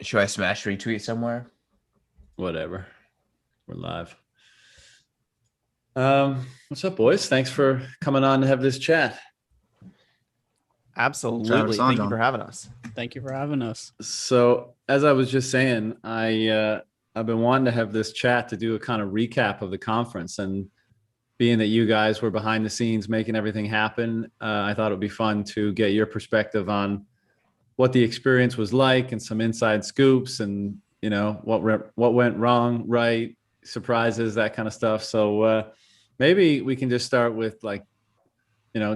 Should I smash retweet somewhere? Whatever. We're live. What's up, boys? Thanks for coming on to have this chat. Thanks for having us Absolutely. on, Thank you for John. having us. Thank you for having us. So, as I was just saying, I've been wanting to have this chat to do a kind of recap of the conference, and being that you guys were behind the scenes making everything happen, I thought it would be fun to get your perspective on what the experience was like and some inside scoops, and what went wrong, right, surprises, that kind of stuff. So maybe we can just start with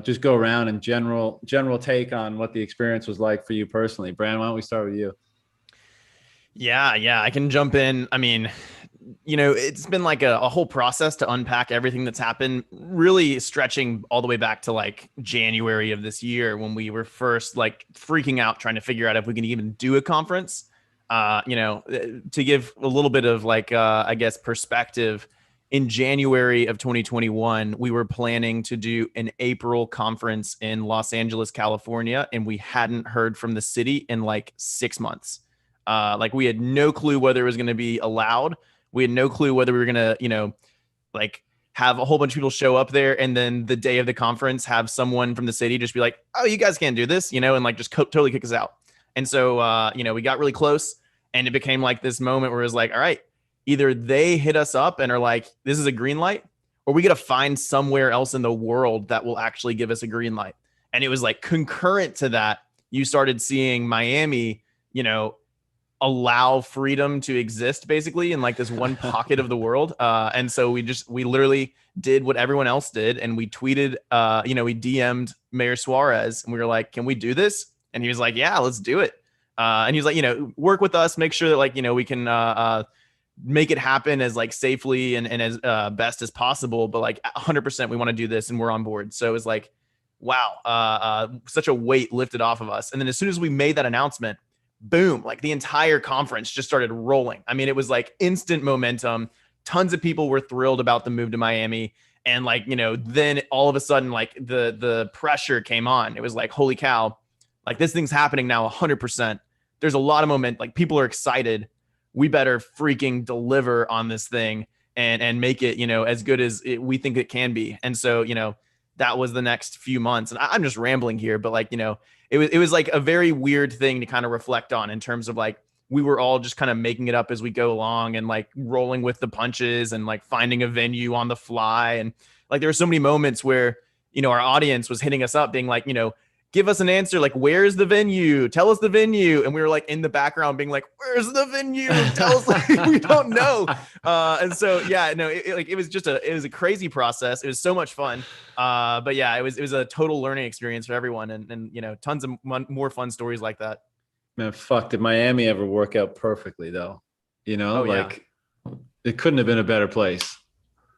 just go around and general take on what the experience was like for you personally. Brand, why don't we start with you? Yeah, I can jump in. I mean, it's been like a whole process to unpack everything that's happened, really stretching all the way back to like January of this year when we were first like freaking out trying to figure out if we can even do a conference. To give a little bit of like, I guess, perspective, in January of 2021, we were planning to do an April conference in Los Angeles, California, and we hadn't heard from the city in like 6 months. Like we had no clue whether it was going to be allowed. We had no clue whether we were going to, like have a whole bunch of people show up there. And then the day of the conference, have someone from the city just be like, oh, you guys can't do this, and like just totally kick us out. And so, we got really close, and it became like this moment where it was like, all right, either they hit us up and are like, this is a green light, or we got to find somewhere else in the world that will actually give us a green light. And it was like concurrent to that, you started seeing Miami, allow freedom to exist basically in like this one pocket of the world. And so we literally did what everyone else did. And we tweeted, we DM'd Mayor Suarez and we were like, can we do this? And he was like, yeah, let's do it. And he was like, work with us, make sure that like, we can make it happen as like safely and as best as possible. But like 100% we want to do this and we're on board. So it was like, wow, such a weight lifted off of us. And then as soon as we made that announcement, boom, like the entire conference just started rolling. I mean, it was like instant momentum. Tons of people were thrilled about the move to Miami. And like, then all of a sudden, like the pressure came on. It was like, holy cow, like this thing's happening now 100%. There's a lot of momentum. Like people are excited. We better freaking deliver on this thing and make it, as good as we think it can be. And so, that was the next few months. And I'm just rambling here, but like, it was like a very weird thing to kind of reflect on in terms of like, we were all just kind of making it up as we go along and like rolling with the punches and like finding a venue on the fly. And like, there were so many moments where, our audience was hitting us up being like, give us an answer. Like, where's the venue? Tell us the venue. And we were like in the background being like, where's the venue? Tell us, like, we don't know. And so, yeah, no, it was a crazy process. It was so much fun. But yeah, it was a total learning experience for everyone. And tons of more fun stories like that. Man, fuck, did Miami ever work out perfectly though? Yeah. It couldn't have been a better place.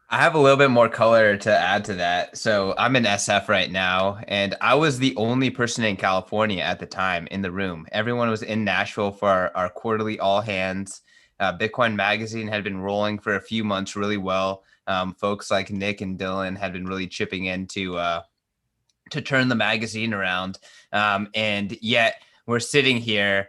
I have a little bit more color to add to that. So I'm in SF right now, and I was the only person in California at the time in the room. Everyone was in Nashville for our quarterly all hands. Bitcoin Magazine had been rolling for a few months really well. Folks like Nick and Dillon had been really chipping in to turn the magazine around. And yet we're sitting here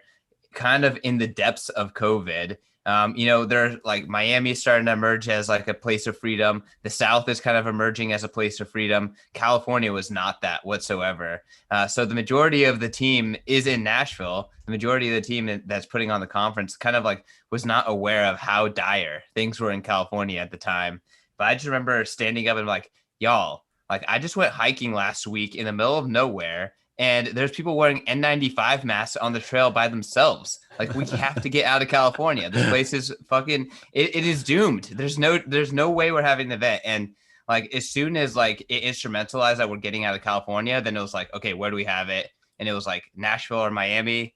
kind of in the depths of COVID. They're like Miami is starting to emerge as like a place of freedom. The South is kind of emerging as a place of freedom. California was not that whatsoever. So the majority of the team is in Nashville. The majority of the team that's putting on the conference kind of like was not aware of how dire things were in California at the time. But I just remember standing up and like, y'all, like I just went hiking last week in the middle of nowhere. And there's people wearing N95 masks on the trail by themselves. Like we have to get out of California. This place is fucking. It is doomed. There's no way we're having an event. And like as soon as like it instrumentalized that we're getting out of California, then it was like, okay, where do we have it? And it was like Nashville or Miami,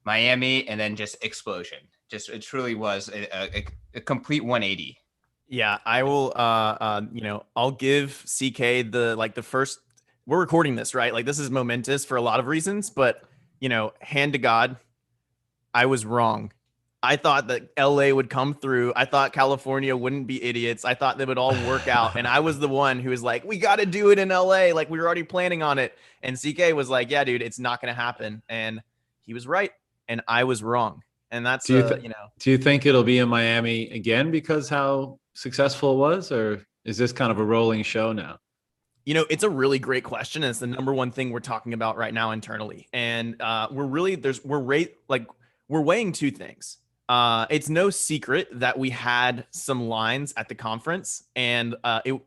and then just explosion. Just it truly was a complete 180. Yeah, I will. I'll give CK the first. We're recording this, right? Like this is momentous for a lot of reasons, but hand to God, I was wrong. I thought that LA would come through. I thought California wouldn't be idiots. I thought they would all work out. And I was the one who was like, we got to do it in LA. Like we were already planning on it. And CK was like, yeah, dude, it's not going to happen. And he was right. And I was wrong. And that's do you think it'll be in Miami again because how successful it was, or is this kind of a rolling show now? It's a really great question. And it's the number one thing we're talking about right now internally. And we're weighing two things. It's no secret that we had some lines at the conference, and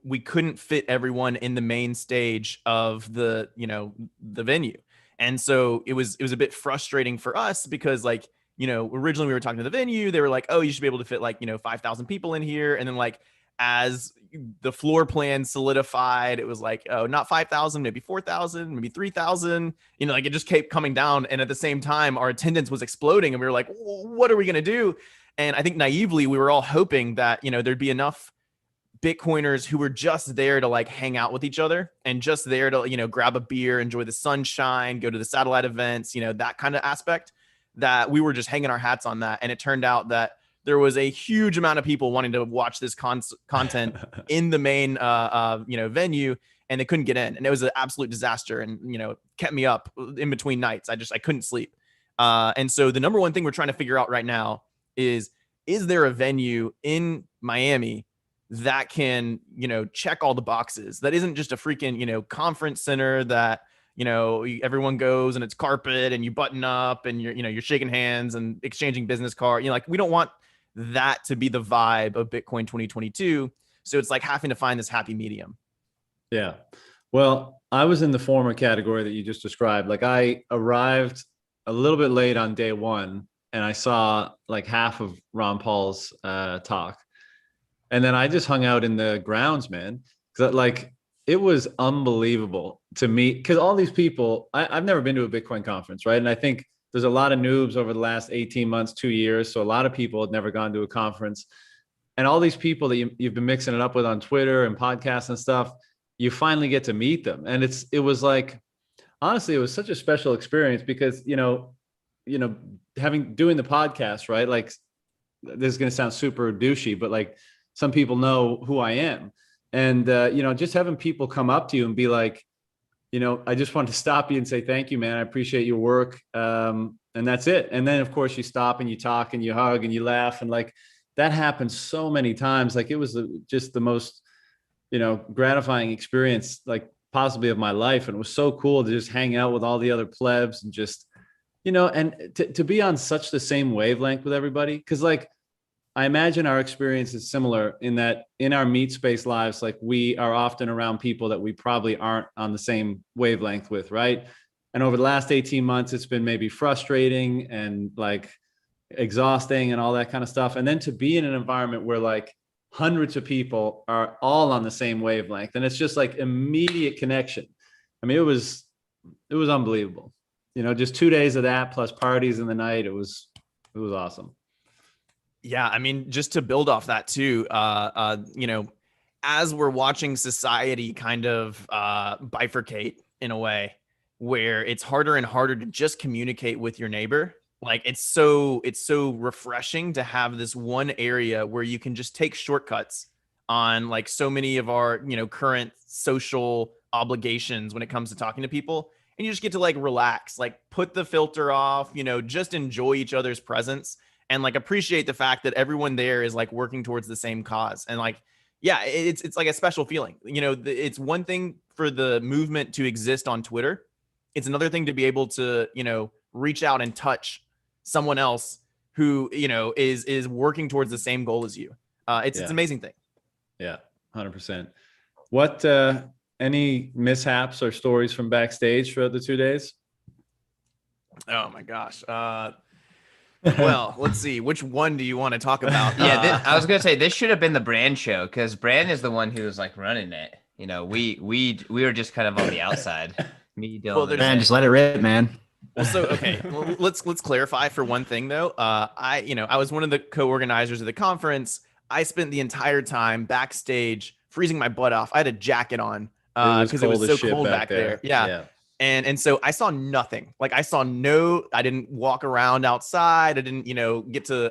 we couldn't fit everyone in the main stage of the venue. And so it was a bit frustrating for us because originally we were talking to the venue, they were like, oh, you should be able to fit 5,000 people in here. And then as the floor plan solidified, it was like, oh, not 5,000, maybe 4,000, maybe 3,000. It just kept coming down. And at the same time, our attendance was exploding, and we were like, what are we going to do? And I think naively, we were all hoping that, there'd be enough Bitcoiners who were just there to hang out with each other and just there to, grab a beer, enjoy the sunshine, go to the satellite events, that kind of aspect, that we were just hanging our hats on that. And it turned out that there was a huge amount of people wanting to watch this content in the main, venue, and they couldn't get in. And it was an absolute disaster, and, kept me up in between nights. I couldn't sleep. And so the number one thing we're trying to figure out right now is there a venue in Miami that can, check all the boxes, that isn't just a freaking, conference center that, everyone goes and it's carpet and you button up and you're shaking hands and exchanging business cards. We don't want that to be the vibe of Bitcoin 2022. So it's having to find this happy medium. Yeah. Well, I was in the former category that you just described. I arrived a little bit late on day one, and I saw half of Ron Paul's talk. And then I just hung out in the grounds, man. Because it was unbelievable to meet, because all these people, I've never been to a Bitcoin conference, right? And I think there's a lot of noobs over the last 18 months, 2 years. So a lot of people had never gone to a conference. And all these people that you've been mixing it up with on Twitter and podcasts and stuff, you finally get to meet them. And it was honestly, it was such a special experience because, doing the podcast, right? This is going to sound super douchey, but some people know who I am. And, just having people come up to you and be like, I just wanted to stop you and say, thank you, man. I appreciate your work. And that's it. And then of course you stop and you talk and you hug and you laugh. And that happened so many times. It was just the most, gratifying experience, possibly of my life. And it was so cool to just hang out with all the other plebs and just, and to be on such the same wavelength with everybody. Cause I imagine our experience is similar in that in our meat space lives, we are often around people that we probably aren't on the same wavelength with, right? And over the last 18 months, it's been maybe frustrating and exhausting and all that kind of stuff. And then to be in an environment where hundreds of people are all on the same wavelength, and it's just immediate connection. I mean, it was unbelievable. Just 2 days of that plus parties in the night. It was awesome. Yeah, I mean, just to build off that too, as we're watching society kind of bifurcate in a way where it's harder and harder to just communicate with your neighbor. It's so refreshing to have this one area where you can just take shortcuts on so many of our, current social obligations when it comes to talking to people. And you just get to relax, put the filter off, just enjoy each other's presence. And appreciate the fact that everyone there is working towards the same cause. And yeah, it's a special feeling. It's one thing for the movement to exist on Twitter. It's another thing to be able to, reach out and touch someone else who, is working towards the same goal as you. It's an amazing thing. Yeah, 100%. What, any mishaps or stories from backstage throughout the 2 days? Oh my gosh. Well, let's see. Which one do you want to talk about? Yeah, I was gonna say this should have been the Brand show because Brand is the one who was running it. We were just kind of on the outside. Me, Dillon. Well, man, just let it rip, man. Well, so okay, well, let's clarify for one thing though. I was one of the co-organizers of the conference. I spent the entire time backstage freezing my butt off. I had a jacket on because it was so cold back there. Yeah. And so I saw nothing. I didn't walk around outside. I didn't,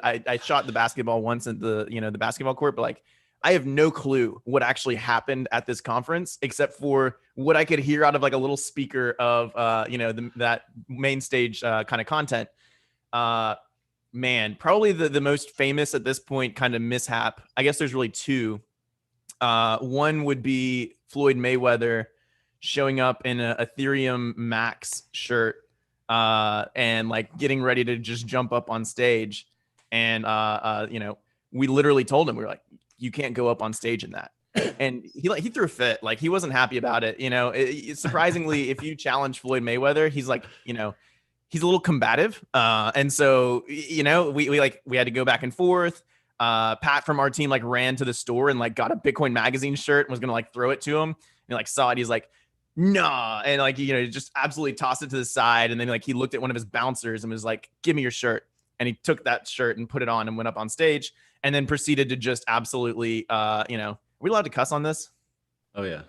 I shot the basketball once at the basketball court, but I have no clue what actually happened at this conference except for what I could hear out of a little speaker of, that main stage kind of content. man, probably the most famous at this point kind of mishap. I guess there's really two. One would be Floyd Mayweather showing up in a Ethereum Max shirt and like getting ready to just jump up on stage. And, you know, we literally told him, we were like, you can't go up on stage in that. And he threw a fit. Like, he wasn't happy about it. You know, surprisingly, if you challenge Floyd Mayweather, he's like, you know, he's a little combative. And so, you know, we had to go back and forth. Pat from our team like ran to the store and like got a Bitcoin magazine shirt and was going to like throw it to him. And he like saw it. He's like, nah. And like, you know, just absolutely tossed it to the side. And then like, he looked at one of his bouncers and was like, give me your shirt. And he took that shirt and put it on and went up on stage and then proceeded to just absolutely, you know, are we allowed to cuss on this? Oh yeah.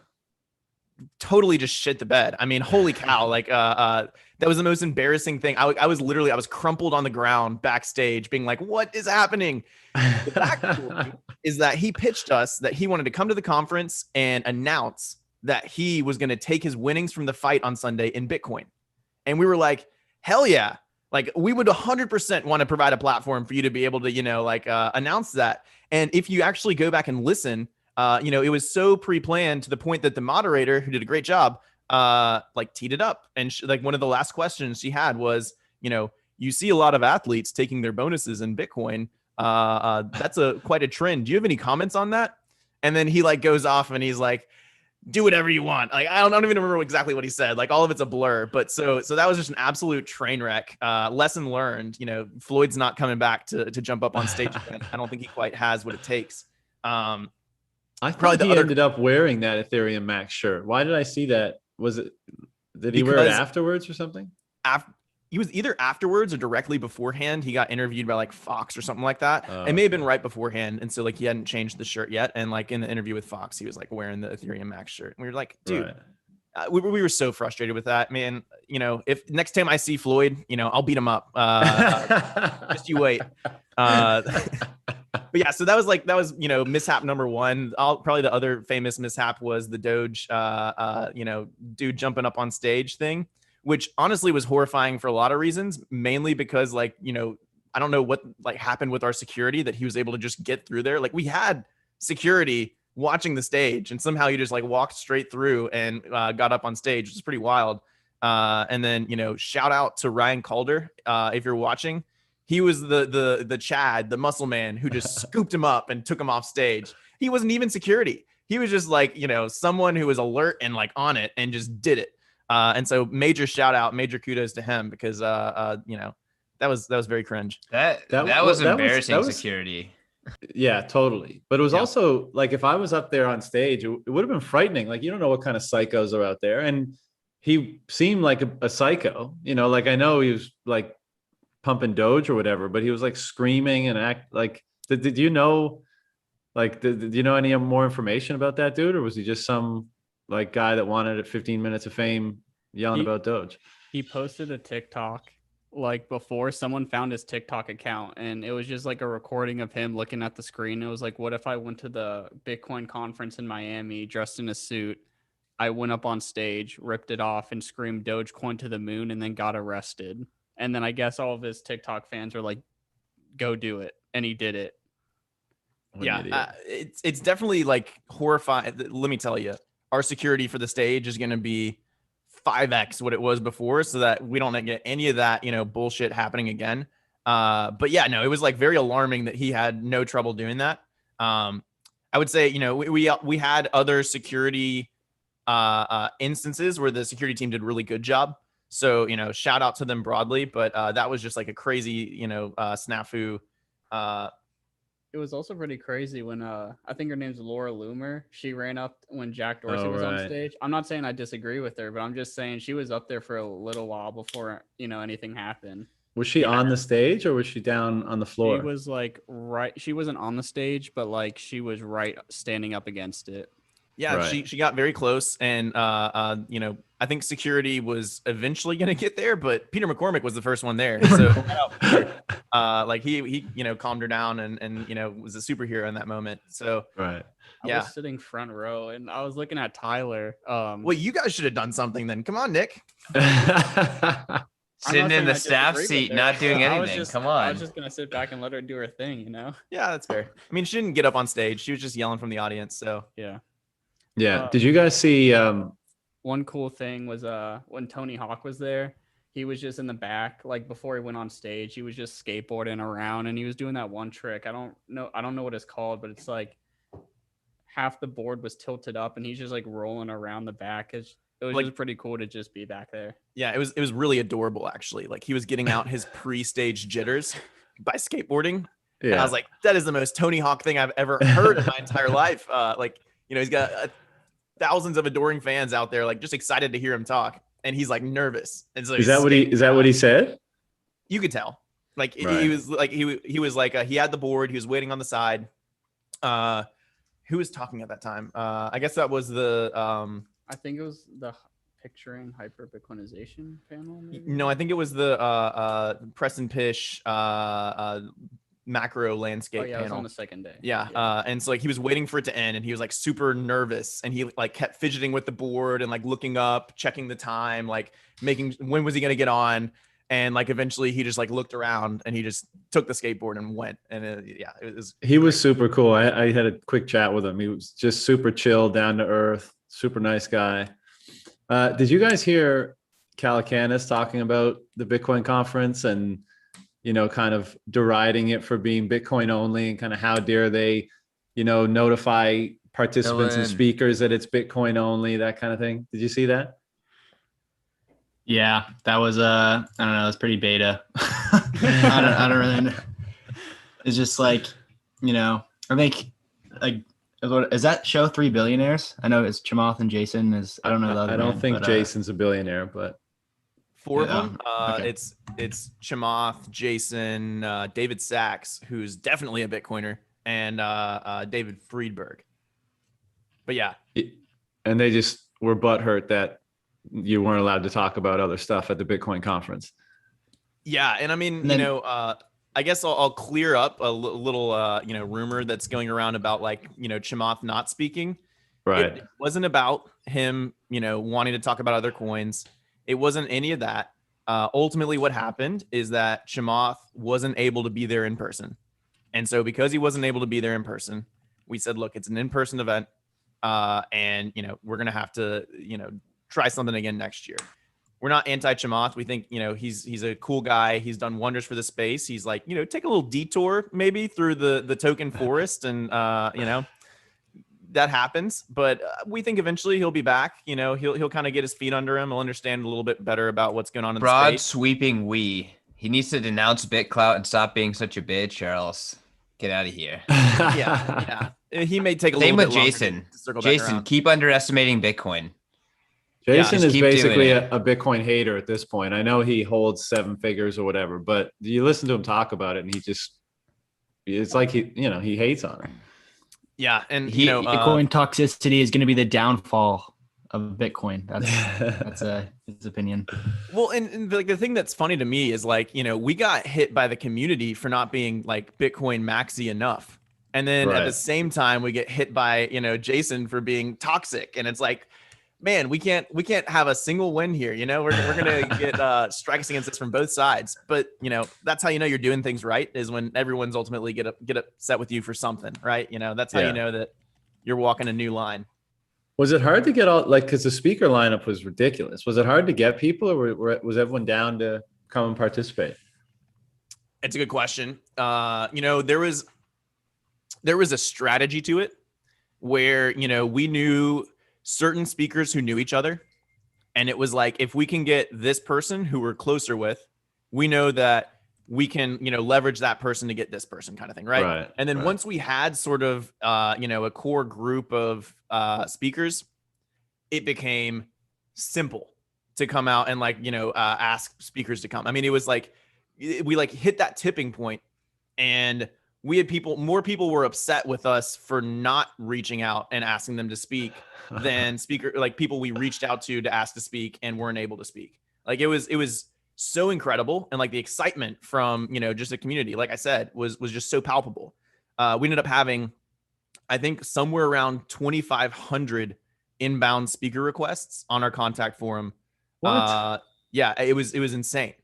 Totally just shit the bed. I mean, holy cow. Like, that was the most embarrassing thing. I was crumpled on the ground backstage being like, what is happening? The backstory is that he pitched us that he wanted to come to the conference and announce that he was going to take his winnings from the fight on Sunday in Bitcoin. And we were like, hell yeah. Like, we would 100% want to provide a platform for you to be able to, you know, like, announce that. And if you actually go back and listen, you know, it was so pre-planned to the point that the moderator, who did a great job, like teed it up. And like one of the last questions she had was, you know, you see a lot of athletes taking their bonuses in Bitcoin. That's quite a trend. Do you have any comments on that? And then he like goes off and he's like, do whatever you want. Like, I don't even remember exactly what he said. Like, all of it's a blur, but so that was just an absolute train wreck. Lesson learned, you know, Floyd's not coming back to jump up on stage again. I don't think he quite has what it takes. I thought he ended up wearing that Ethereum Max shirt. Why did I see that? Did he wear it afterwards or something? He was either afterwards or directly beforehand. He got interviewed by like Fox or something like that. It may have been right beforehand. And so like he hadn't changed the shirt yet. And like in the interview with Fox, he was like wearing the Ethereum Max shirt. And we were like, dude, we were so frustrated with that, man. You know, if next time I see Floyd, you know, I'll beat him up. Just you wait. But yeah, so that was, you know, mishap number one. Probably the other famous mishap was the Doge, you know, dude jumping up on stage thing, which honestly was horrifying for a lot of reasons, mainly because like, you know, I don't know what like happened with our security that he was able to just get through there. Like, we had security watching the stage and somehow he just like walked straight through and got up on stage, which is pretty wild. And then, you know, shout out to Ryan Calder. If you're watching, he was the Chad, the muscle man who just scooped him up and took him off stage. He wasn't even security. He was just like, you know, someone who was alert and like on it and just did it. And so major shout out, major kudos to him because, you know, that was very cringe. That was embarrassing security. Yeah, totally. But it was also like, if I was up there on stage, it would have been frightening. Like, you don't know what kind of psychos are out there. And he seemed like a psycho, you know, like I know he was like pumping Doge or whatever, but he was like screaming and act like, did you know, like, did you know any more information about that dude? Or was he just some like guy that wanted 15 minutes of fame yelling about Doge? He posted a TikTok like before someone found his TikTok account, and it was just like a recording of him looking at the screen. It was like, what if I went to the Bitcoin conference in Miami dressed in a suit? I went up on stage, ripped it off, and screamed Dogecoin to the moon, and then got arrested. And then I guess all of his TikTok fans were like, go do it. And he did it. Yeah, it's definitely like horrifying. Let me tell you, our security for the stage is going to be 5x what it was before, so that we don't get any of that, you know, bullshit happening again. But yeah, no, it was like very alarming that he had no trouble doing that. I would say, you know, we had other security instances where the security team did a really good job. So, you know, shout out to them broadly, but that was just like a crazy, you know, snafu. It was also pretty crazy when I think her name's Laura Loomer. She ran up when Jack Dorsey was on stage. I'm not saying I disagree with her, but I'm just saying she was up there for a little while before, you know, anything happened. Was she on the stage or was she down on the floor? She was like she wasn't on the stage, but like she was right standing up against it. Yeah, right. She got very close, and you know, I think security was eventually going to get there, but Peter McCormick was the first one there. So like he you know, calmed her down and you know, was a superhero in that moment. So right. I was sitting front row and I was looking at Tyler. Well, you guys should have done something then. Come on, Nick. Sitting in saying I the staff disagree with seat, her. not doing I was anything. just- Come I was on. just gonna sit back and let her do her thing, you know? Yeah, that's fair. I mean, she didn't get up on stage. She was just yelling from the audience. So Yeah. Yeah. Did you guys see? One cool thing was when Tony Hawk was there, he was just in the back, like before he went on stage, he was just skateboarding around and he was doing that one trick. I don't know what it's called, but it's like half the board was tilted up and he's just like rolling around the back. It was Like- just pretty cool to just be back there. yeah, it was really adorable actually. Like he was getting out his pre-stage jitters by skateboarding. And I Yeah. was like, that is the most Tony Hawk thing I've ever heard in my entire life. Like, he's got thousands of adoring fans out there, like just excited to hear him talk. And he's like nervous. And so Is that what he said? You could tell. Like Right. he was like, he was like, he had the board. He was waiting on the side. Who was talking at that time? I guess that was the, I think it was the picturing hyper Bitcoinization panel. Maybe? no, I think it was the Preston Pish macro landscape Oh yeah, it was panel. on the second day. Yeah. And so like he was waiting for it to end and he was like super nervous and he like kept fidgeting with the board and like looking up, checking the time, like making when was he going to get on. And like eventually he just like looked around and he just took the skateboard and went. And it was. He was super cool. I had a quick chat with him. He was just super chill, down to earth, super nice guy. Did you guys hear Calacanis talking about the Bitcoin conference and, kind of deriding it for being Bitcoin only and kind of how dare they, notify participants and Dillon. speakers that it's Bitcoin only, that kind of thing. Did you see that? Yeah, that was I don't know, it's pretty beta. I don't really know. It's just like, I think like is that show 3 Billionaires? I know it's Chamath and Jason is I don't know the other I don't man, think but, Jason's a billionaire, but Four of Yeah. them. Okay. It's Chamath, Jason, David Sachs, who's definitely a Bitcoiner, and David Friedberg. But yeah, and they just were butthurt that you weren't allowed to talk about other stuff at the Bitcoin conference. yeah, and I mean, And then- I guess I'll clear up a little, rumor that's going around about like, Chamath not speaking. Right. It wasn't about him, wanting to talk about other coins. It wasn't any of that. Ultimately, what happened is that Chamath wasn't able to be there in person. And so because he wasn't able to be there in person, we said, look, it's an in-person event. And, we're going to have to, try something again next year. We're not anti-Chamath. We think, he's a cool guy. He's done wonders for the space. He's like, take a little detour maybe through the token forest and, that happens, but we think eventually he'll be back. He'll kind of get his feet under him. He'll understand a little bit better about what's going on in the Broad space. sweeping he needs to denounce BitClout and stop being such a bitch, or else get out of here. Yeah. He may take a Same little with bit longer Jason. to circle back Jason, around. keep underestimating Bitcoin. Jason just is keep doing basically it. a Bitcoin hater at this point. I know he holds 7 figures or whatever, but you listen to him talk about it and it's like he hates on it. Yeah, and Bitcoin toxicity is going to be the downfall of Bitcoin. That's his opinion. well, and like the thing that's funny to me is like, we got hit by the community for not being like Bitcoin maxi enough. And then at Right. the same time, we get hit by, Jason for being toxic. And it's like, man, we can't have a single win here. We're going to get strikes against us from both sides. But, that's how you're doing things right, is when everyone's ultimately get upset with you for something, right? That's how Yeah. you know that you're walking a new line. Was it hard to get all, like, because the speaker lineup was ridiculous. Was it hard to get people, or was everyone down to come and participate? It's a good question. There was a strategy to it where, we knew certain speakers who knew each other. And it was like, if we can get this person who we're closer with, we know that we can, leverage that person to get this person, kind of thing. Right. And then once we had sort of, a core group of speakers, it became simple to come out and like, ask speakers to come. I mean, it was like, we like hit that tipping point, and we had more people were upset with us for not reaching out and asking them to speak than people we reached out to ask to speak and weren't able to speak. Like it was so incredible. And like the excitement from, just the community, like I said, was just so palpable. We ended up having, I think, somewhere around 2,500 inbound speaker requests on our contact forum. What? Yeah, it was insane.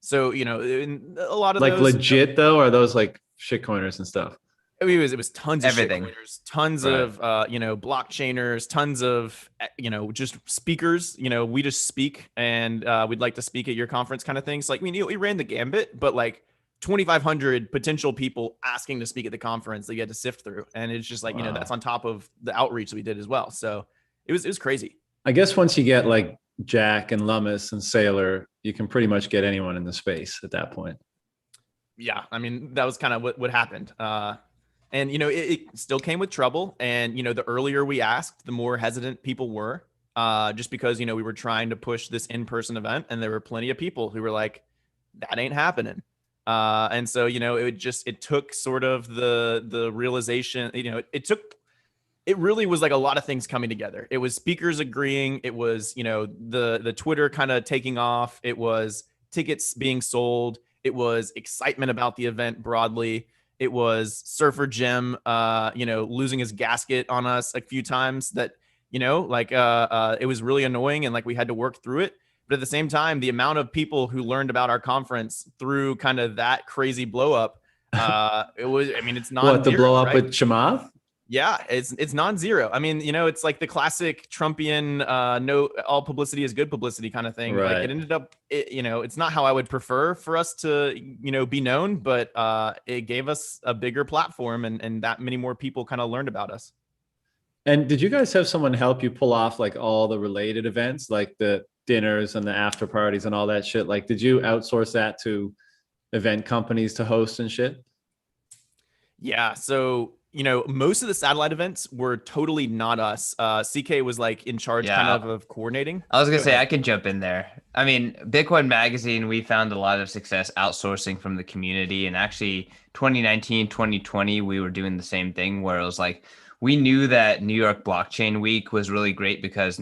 So, you know, in a lot of like those, legit though, or are those like shitcoiners and stuff? I mean, it was tons of Everything. shitcoiners, tons Right. of you know, blockchainers, tons of you know, just speakers. You know, we just speak, and we'd like to speak at your conference, kind of things. Like, I mean, we ran the gambit, but like 2,500 potential people asking to speak at the conference that you had to sift through, and it's just like, you know, Wow. that's on top of the outreach that we did as well. So it was crazy. I guess once you get like Jack and Lummis and Sailor, you can pretty much get anyone in the space at that point. Yeah, I mean, that was kind of what happened. And, you know, it still came with trouble. And, you know, the earlier we asked, the more hesitant people were, just because, you know, we were trying to push this in-person event, and there were plenty of people who were like, that ain't happening. And so, you know, it took sort of the realization, you know, it really was like a lot of things coming together. It was speakers agreeing. It was, you know, the Twitter kind of taking off. It was tickets being sold. It was excitement about the event broadly. It was Surfer Jim, you know, losing his gasket on us a few times. That, you know, like it was really annoying, and like we had to work through it. But at the same time, the amount of people who learned about our conference through kind of that crazy blow up, it was. I mean, it's not What, the blow up with Chamath? Yeah, it's non-zero. I mean, you know, it's like the classic Trumpian no, all publicity is good publicity kind of thing. Right. Like it ended up, you know, it's not how I would prefer for us to, you know, be known, but it gave us a bigger platform, and that many more people kind of learned about us. And did you guys have someone help you pull off like all the related events, like the dinners and the after parties and all that shit? Like, did you outsource that to event companies to host and shit? Yeah. So, you know, most of the satellite events were totally not us. CK was like in charge kind of coordinating. I was going to Go say, ahead. I can jump in there. I mean, Bitcoin Magazine, we found a lot of success outsourcing from the community. And actually 2019, 2020, we were doing the same thing where it was like, we knew that New York Blockchain Week was really great because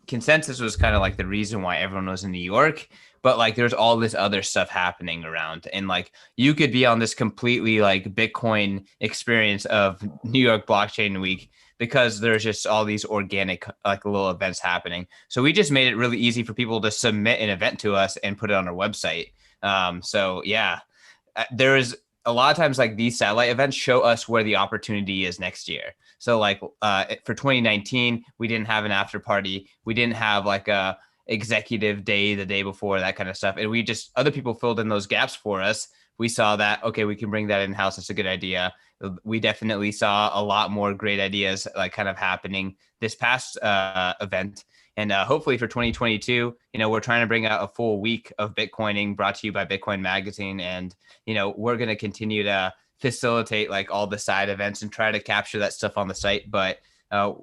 Consensus was kind of like the reason why everyone was in New York, but like there's all this other stuff happening around, and like you could be on this completely like Bitcoin experience of New York Blockchain Week because there's just all these organic like little events happening. So we just made it really easy for people to submit an event to us and put it on our website. So yeah, there is a lot of times like these satellite events show us where the opportunity is next year. So like for 2019, we didn't have an after party. We didn't have like a executive day the day before, that kind of stuff. And other people filled in those gaps for us. We saw that, okay, we can bring that in-house. That's a good idea. We definitely saw a lot more great ideas like kind of happening this past event. And hopefully for 2022, you know, we're trying to bring out a full week of Bitcoining brought to you by Bitcoin Magazine. And, you know, we're going to continue to facilitate like all the side events and try to capture that stuff on the site. But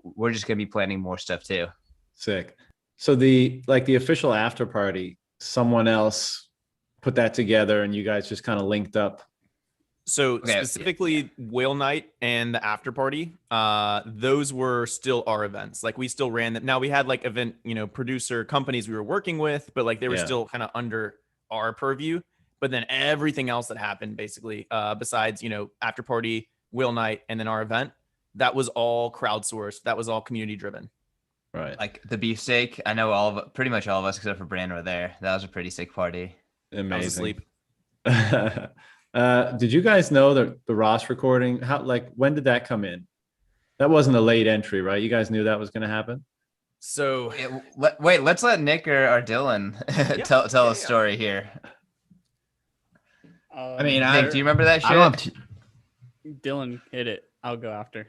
we're just going to be planning more stuff too. Sick. So the official after party, someone else put that together and you guys just kind of linked up. So specifically Whale Night and the after party, those were still our events. Like we still ran them. Now we had like event, you know, producer companies we were working with, but like they were still kind of under our purview. But then everything else that happened basically, besides, you know, after party, Whale Night, and then our event, that was all crowdsourced. That was all community driven. Right. Like the beefsteak, I know pretty much all of us except for Brand were there. That was a pretty sick party. Amazing. Did you guys know the Ross recording? When did that come in? That wasn't a late entry, right? You guys knew that was going to happen? So wait, let's let Nick or Dillon tell a story here. I mean, Nick, do you remember that shit? I don't have Dillon, hit it. I'll go after.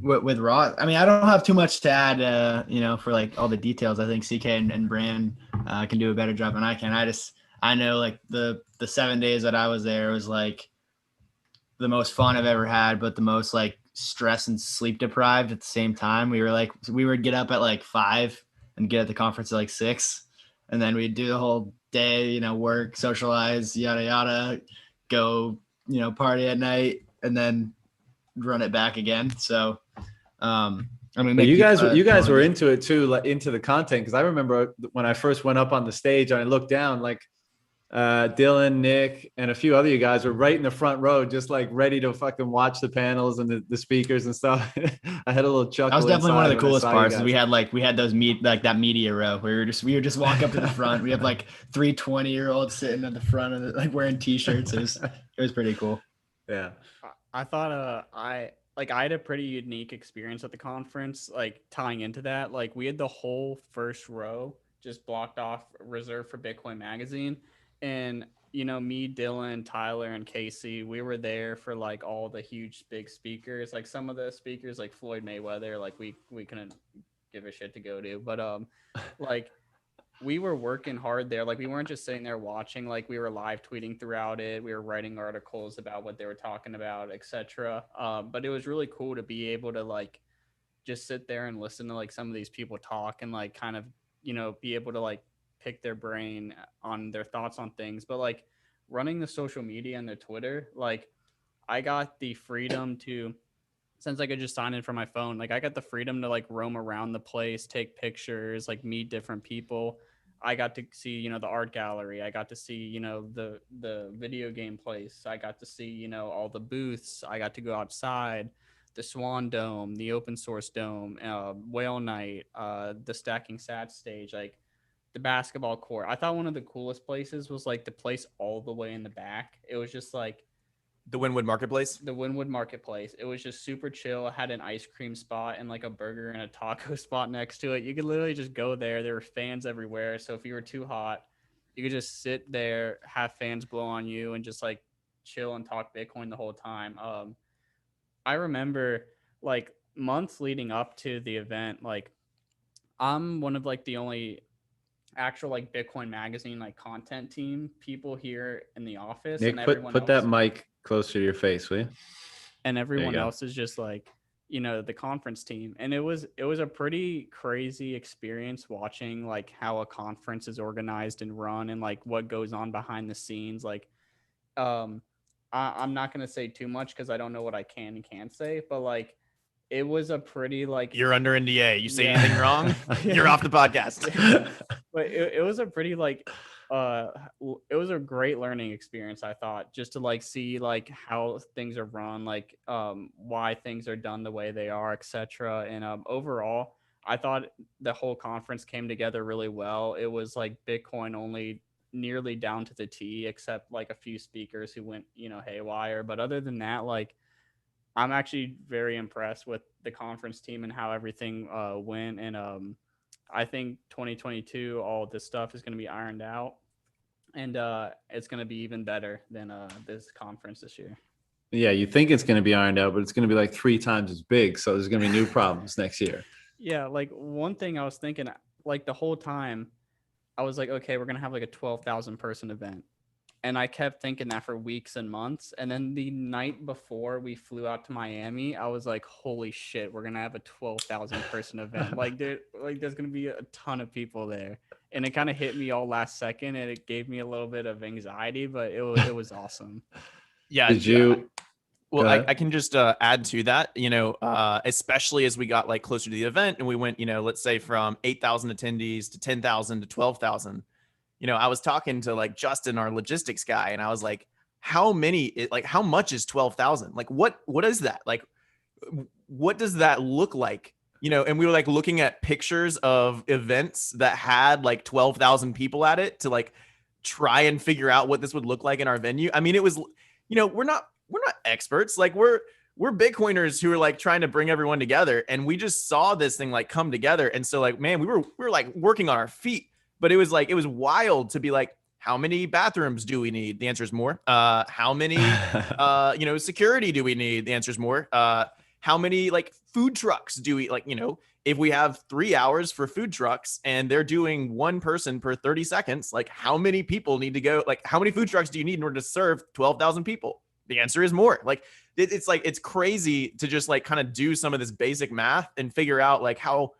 with Ross. I mean, I don't have too much to add, you know, for like all the details. I think CK and Brand can do a better job than I can. I know like the 7 days that I was there was like the most fun I've ever had, but the most like stress and sleep deprived at the same time. We would get up at like 5 and get at the conference at like 6. And then we'd do the whole day, you know, work, socialize, yada, yada, go, you know, party at night and then run it back again. So, I mean, you guys were into it too, like into the content. Cause I remember when I first went up on the stage and I looked down, like, Dillon, Nick, and a few other you guys were right in the front row, just like ready to fucking watch the panels and the speakers and stuff. I had a little chuckle. That was definitely one of the inside when I coolest saw you parts. guys. We had those that media row where we were just walk up to the front. We have like 3 20-year-olds sitting at the front of it, like wearing t-shirts. It was pretty cool. Yeah. I thought I had a pretty unique experience at the conference, like tying into that. Like we had the whole first row just blocked off, reserved for Bitcoin Magazine. And, you know, me, Dillon, Tyler, and Casey, we were there for like all the huge big speakers. Like some of the speakers, like Floyd Mayweather, like we couldn't give a shit to go to. But like we were working hard there. Like we weren't just sitting there watching, like we were live tweeting throughout it. We were writing articles about what they were talking about, etc. But it was really cool to be able to like just sit there and listen to like some of these people talk and like kind of, you know, be able to like pick their brain on their thoughts on things. But like running the social media and the Twitter, like I got the freedom to, since I could just sign in from my phone, like I got the freedom to like roam around the place, take pictures, like meet different people. I got to see, you know, the art gallery. I got to see, you know, the video game place. I got to see, you know, all the booths. I got to go outside, the Swan Dome, the Open Source Dome, Whale Night, the Stacking Sats stage, like the basketball court. I thought one of the coolest places was like the place all the way in the back. It was just like The Wynwood Marketplace. the Wynwood Marketplace. It was just super chill. It had an ice cream spot and like a burger and a taco spot next to it. You could literally just go there. There were fans everywhere. So if you were too hot, you could just sit there, have fans blow on you, and just like chill and talk Bitcoin the whole time. I remember like months leading up to the event, like I'm one of like the only actual like Bitcoin Magazine like content team people here in the office. Nick, And everyone put else, that mic closer to your face, will you? and everyone go. else is just like, you know, the conference team. And it was a pretty crazy experience watching like how a conference is organized and run and like what goes on behind the scenes. Like I'm not going to say too much because I don't know what I can and can't say, but like it was a pretty like You're under NDA. You say Yeah. anything wrong, you're off the podcast. but it was a pretty like it was a great learning experience, I thought, just to like see like how things are run, like why things are done the way they are, etc. And overall I thought the whole conference came together really well. It was like Bitcoin only nearly down to the T, except like a few speakers who went, you know, haywire. But other than that, like I'm actually very impressed with the conference team and how everything went. And I think 2022, all this stuff is going to be ironed out, and it's going to be even better than this conference this year. Yeah, you think it's going to be ironed out, but it's going to be like 3 times as big. So there's going to be new problems next year. Yeah, like one thing I was thinking, like the whole time, I was like, okay, we're going to have like a 12,000 person event. And I kept thinking that for weeks and months. And then the night before we flew out to Miami, I was like, holy shit, we're going to have a 12,000 person event. Like, there's going to be a ton of people there. And it kind of hit me all last second, and it gave me a little bit of anxiety, but it was awesome. Yeah. Did you? Well, Go ahead. I can just add to that, you know, especially as we got like closer to the event and we went, you know, let's say from 8,000 attendees to 10,000 to 12,000. You know, I was talking to like Justin, our logistics guy, and I was like, how much is 12,000? Like, what is that? Like, what does that look like? You know, and we were like looking at pictures of events that had like 12,000 people at it to like try and figure out what this would look like in our venue. I mean, it was, you know, we're not experts. Like we're Bitcoiners who are like trying to bring everyone together, and we just saw this thing like come together. And so like, man, we were like working on our feet. But it was wild to be like, how many bathrooms do we need? The answer is more. How many, you know, security do we need? The answer is more. How many like food trucks do we like, you know, if we have 3 hours for food trucks and they're doing 1 person per 30 seconds, like how many people need to go? Like how many food trucks do you need in order to serve 12,000 people? The answer is more. Like it's like, it's crazy to just like kind of do some of this basic math and figure out like how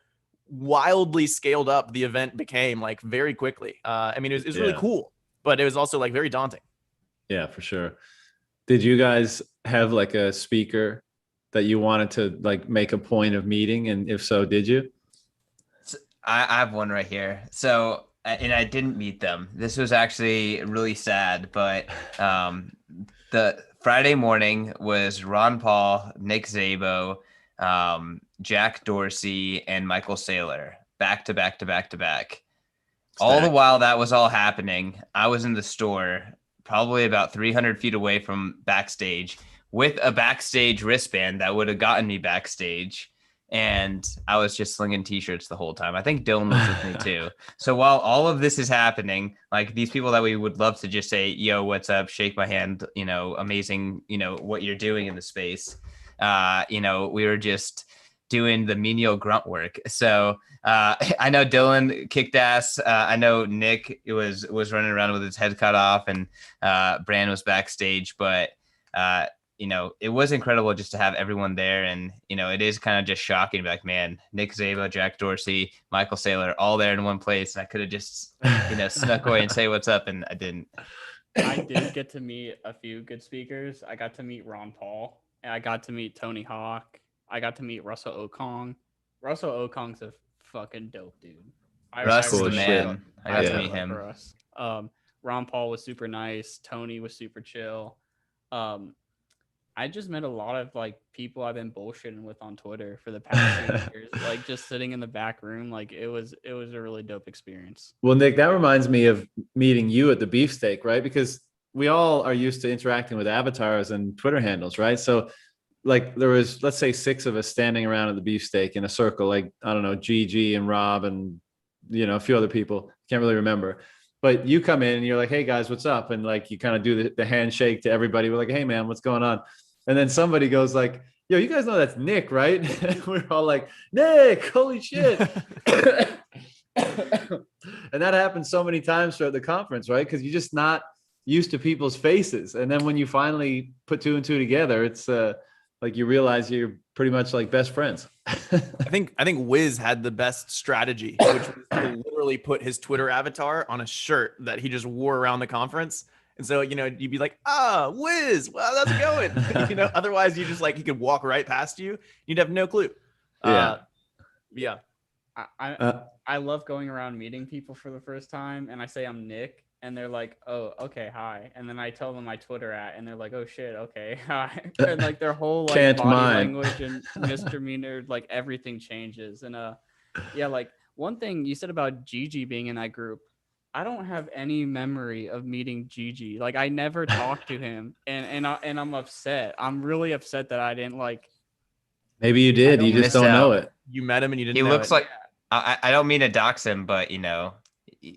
wildly scaled up the event became like very quickly. I mean, it was really cool, but it was also like very daunting. Yeah, for sure. Did you guys have like a speaker that you wanted to like make a point of meeting? And if so, did you? I have one right here. So and I didn't meet them. This was actually really sad, but the Friday morning was Ron Paul, Nick Szabo, Jack Dorsey, and Michael Saylor back to back to back to back. All the while that was all happening, I was in the store, probably about 300 feet away from backstage, with a backstage wristband that would have gotten me backstage. And I was just slinging t-shirts the whole time. I think Dillon was with me too. So while all of this is happening, like these people that we would love to just say, yo, what's up? Shake my hand, amazing, what you're doing in the space. We were just doing the menial grunt work. So I know Dillon kicked ass. I know Nick was running around with his head cut off, and Bran was backstage, but it was incredible just to have everyone there. And, it is kind of just shocking to be like, man, Nick Szabo, Jack Dorsey, Michael Saylor, all there in one place. And I could have just, snuck away and say what's up. And I didn't. I did get to meet a few good speakers. I got to meet Ron Paul, and I got to meet Tony Hawk. I got to meet Russell Okong. Russell Okong's a fucking dope dude. Russ is the really man. I got to really meet him. for us. Ron Paul was super nice. Tony was super chill. I just met a lot of like people I've been bullshitting with on Twitter for the past 2 years, like just sitting in the back room. Like it was a really dope experience. Well, Nick, that reminds me of meeting you at the beefsteak, right? Because we all are used to interacting with avatars and Twitter handles, right? So like there was, let's say 6 of us standing around at the beefsteak in a circle, like, I don't know, Gigi and Rob and, a few other people. Can't really remember. But you come in and you're like, hey guys, what's up? And like, you kind of do the handshake to everybody. We're like, hey man, what's going on? And then somebody goes like, yo, you guys know that's Nick, right? We're all like, Nick, holy shit. And that happens so many times throughout the conference, right? Because you're just not used to people's faces. And then when you finally put 2 and 2 together, it's like you realize you're pretty much like best friends. I think Wiz had the best strategy, which was to literally put his Twitter avatar on a shirt that he just wore around the conference. And so, you'd be like, Wiz, well, how's it going? Otherwise you just like, he could walk right past you. You'd have no clue. Yeah. Yeah. I love going around meeting people for the first time, and I say I'm Nick, and they're like, oh, okay, hi. And then I tell them my Twitter and they're like, oh shit, okay, hi. And like their whole like body language and misdemeanor, like everything changes. And like one thing you said about Gigi being in that group, I don't have any memory of meeting Gigi. Like I never talked to him, and I'm upset. I'm really upset that I didn't like. Maybe you did. You just don't know it. You met him and you didn't. He know looks it. like I don't mean to dox him, but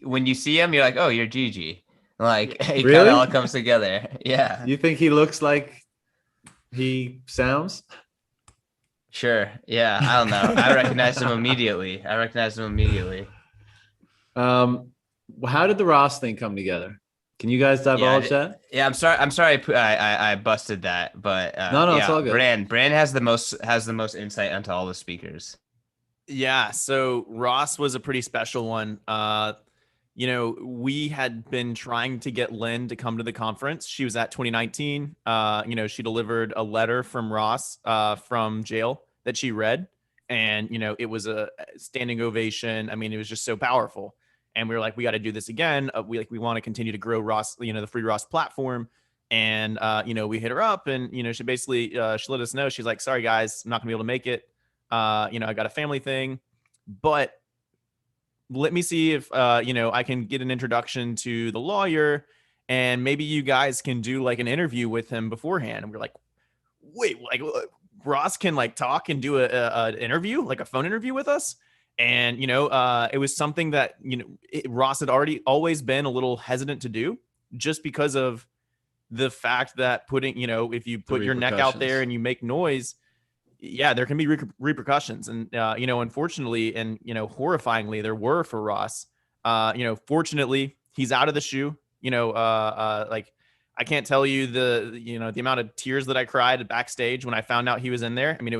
when you see him, you're like, oh, you're Gigi. Like it Really? kind of all comes together. Yeah. You think he looks like he sounds? Sure. Yeah. I don't know. I recognized him immediately. How did the Ross thing come together? Can you guys divulge that? Yeah, I'm sorry. I busted that, but no, it's all good. Bran has the most insight into all the speakers. Yeah. So Ross was a pretty special one. We had been trying to get Lynn to come to the conference. She was at 2019. She delivered a letter from Ross from jail that she read, and it was a standing ovation. I mean, it was just so powerful. And we were like, we got to do this again. We want to continue to grow Ross, the free Ross platform. And, we hit her up and, she basically, she let us know. She's like, sorry guys, I'm not gonna be able to make it. I got a family thing, but let me see if, I can get an introduction to the lawyer and maybe you guys can do like an interview with him beforehand. And we're like, wait, like Ross can like talk and do an interview, like a phone interview with us. And, it was something that, Ross had always been a little hesitant to do just because of the fact that putting, if you put your neck out there and you make noise, yeah, there can be repercussions. And, unfortunately, and, horrifyingly, there were for Ross. Fortunately, he's out of the shoe. Like I can't tell you the amount of tears that I cried backstage when I found out he was in there. I mean,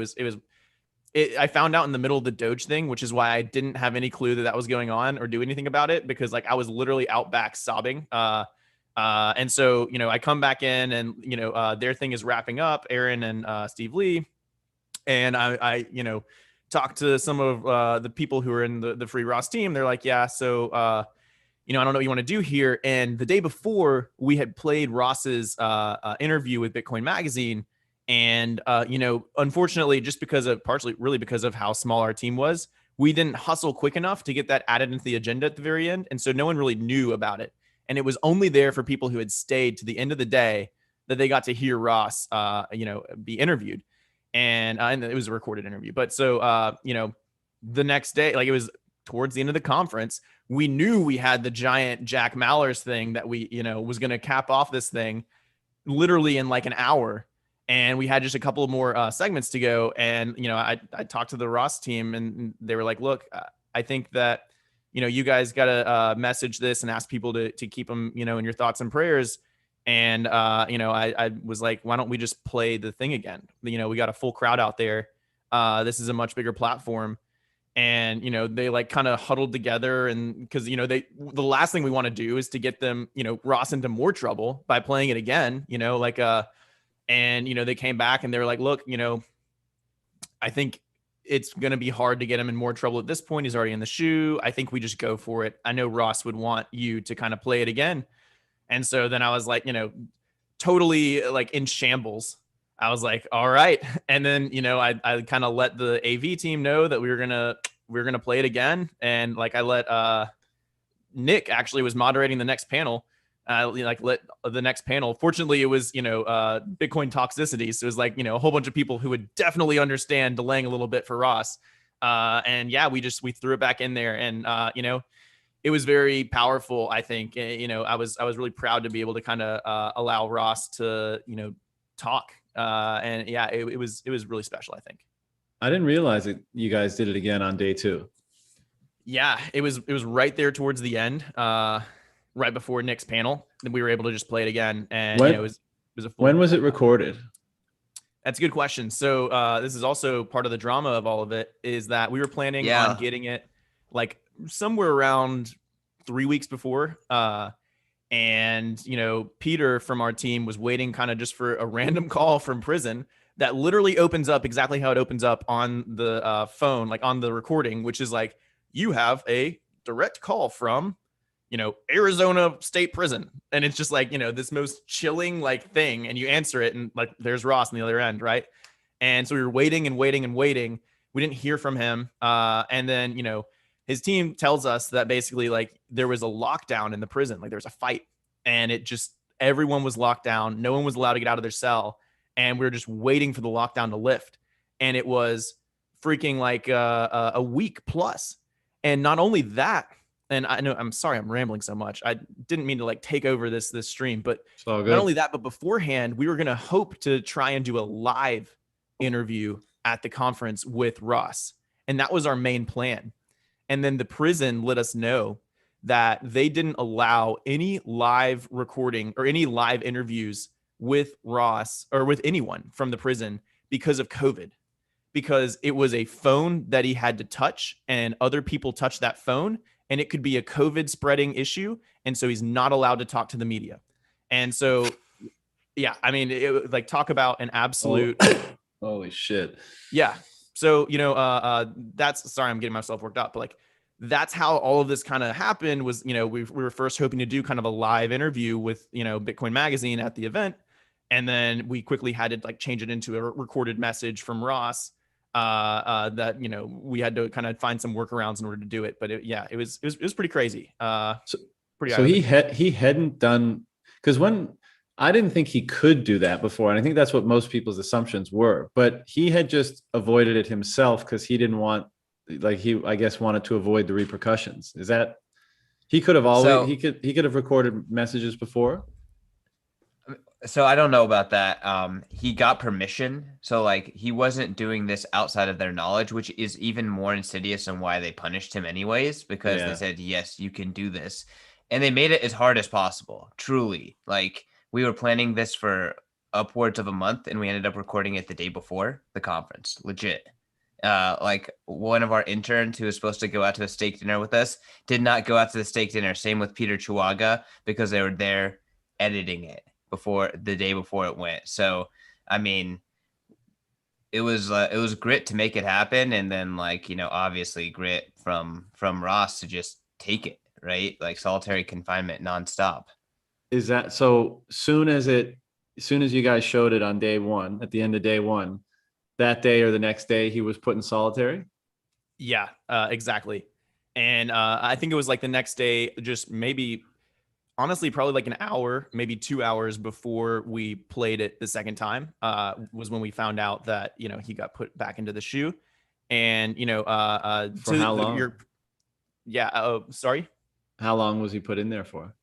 I found out in the middle of the Doge thing, which is why I didn't have any clue that was going on or do anything about it, because like I was literally out back sobbing. And so, I come back in and, their thing is wrapping up, Aaron and Steve Lee. And I talked to some of the people who are in the Free Ross team. They're like, yeah, so I don't know what you want to do here. And the day before, we had played Ross's interview with Bitcoin Magazine. And, unfortunately, just partially because of how small our team was, we didn't hustle quick enough to get that added into the agenda at the very end. And so no one really knew about it. And it was only there for people who had stayed to the end of the day that they got to hear Ross, be interviewed. And it was a recorded interview. But so, the next day, like it was towards the end of the conference, we knew we had the giant Jack Mallers thing that we, was going to cap off this thing literally in like an hour. And we had just a couple of more segments to go. And, I talked to the Ross team and they were like, look, I think that, you guys got to message this and ask people to keep them, in your thoughts and prayers. And, I was like, why don't we just play the thing again? We got a full crowd out there. This is a much bigger platform. And, they like kind of huddled together and because, the last thing we want to do is to get them, Ross into more trouble by playing it again, and, they came back and they were like, look, I think it's going to be hard to get him in more trouble at this point. He's already in the shoe. I think we just go for it. I know Ross would want you to kind of play it again. And so then I was like, totally like in shambles. I was like, all right. And then, I kind of let the AV team know that we were going to play it again. And like, I let Nick actually was moderating the next panel. Let the next panel. Fortunately, it was, Bitcoin toxicity. So it was like, a whole bunch of people who would definitely understand delaying a little bit for Ross. And yeah, we threw it back in there and, it was very powerful. I think, I was really proud to be able to kind of allow Ross to, talk. And yeah, it was really special, I think. I didn't realize that you guys did it again on day 2. Yeah, it was right there towards the end. Right before Nick's panel, then we were able to just play it again. And it was a full. When was it recorded? That's a good question. So this is also part of the drama of all of it is that we were planning on getting it like somewhere around 3 weeks before. And, Peter from our team was waiting kind of just for a random call from prison that literally opens up exactly how it opens up on the phone, like on the recording, which is like, you have a direct call from Arizona State Prison. And it's just like, this most chilling like thing. And you answer it and like, there's Ross on the other end. Right. And so we were waiting and waiting and waiting. We didn't hear from him. And then, his team tells us that basically like there was a lockdown in the prison. Like there was a fight and everyone was locked down. No one was allowed to get out of their cell. And we were just waiting for the lockdown to lift. And it was freaking like a week plus. And not only that, and I know, I'm sorry, I'm rambling so much. I didn't mean to like take over this stream, but not only that, but beforehand, we were going to hope to try and do a live interview at the conference with Ross. And that was our main plan. And then the prison let us know that they didn't allow any live recording or any live interviews with Ross or with anyone from the prison because of COVID, because it was a phone that he had to touch and other people touched that phone. And it could be a COVID spreading issue. And so he's not allowed to talk to the media. And so, yeah, I mean, like talk about an absolute. Holy shit. Yeah. So, that's, sorry, I'm getting myself worked up, but like, that's how all of this kind of happened was, we were first hoping to do kind of a live interview with, Bitcoin Magazine at the event. And then we quickly had to like change it into a recorded message from Ross. That we had to kind of find some workarounds in order to do it, but it was pretty crazy. So he hadn't done, because when I didn't think he could do that before, and I think that's what most people's assumptions were, but he had just avoided it himself because he didn't want, like I guess wanted to avoid the repercussions. Is that he could have always he could have recorded messages before? So I don't know about that. He got permission. So like he wasn't doing this outside of their knowledge, which is even more insidious and why they punished him anyways, because they said, yes, you can do this. And they made it as hard as possible. Truly. Like we were planning this for upwards of a month and we ended up recording it the day before the conference. Legit. Like one of our interns who was supposed to go out to a steak dinner with us did not go out to the steak dinner. Same with Peter Chihuahua because they were there editing it the day before it went. So, I mean, it was grit to make it happen. And then like, obviously grit from Ross to just take it. right? Like solitary confinement nonstop. Is that so? Soon as you guys showed it on day one, at the end of day one, that day or the next day, he was put in solitary. Yeah, exactly. And I think it was like the next day, just maybe, honestly, probably like an hour, maybe 2 hours before we played it the second time, was when we found out that, you know, he got put back into the shoe. And, you know, For how long? Sorry. How long was he put in there for?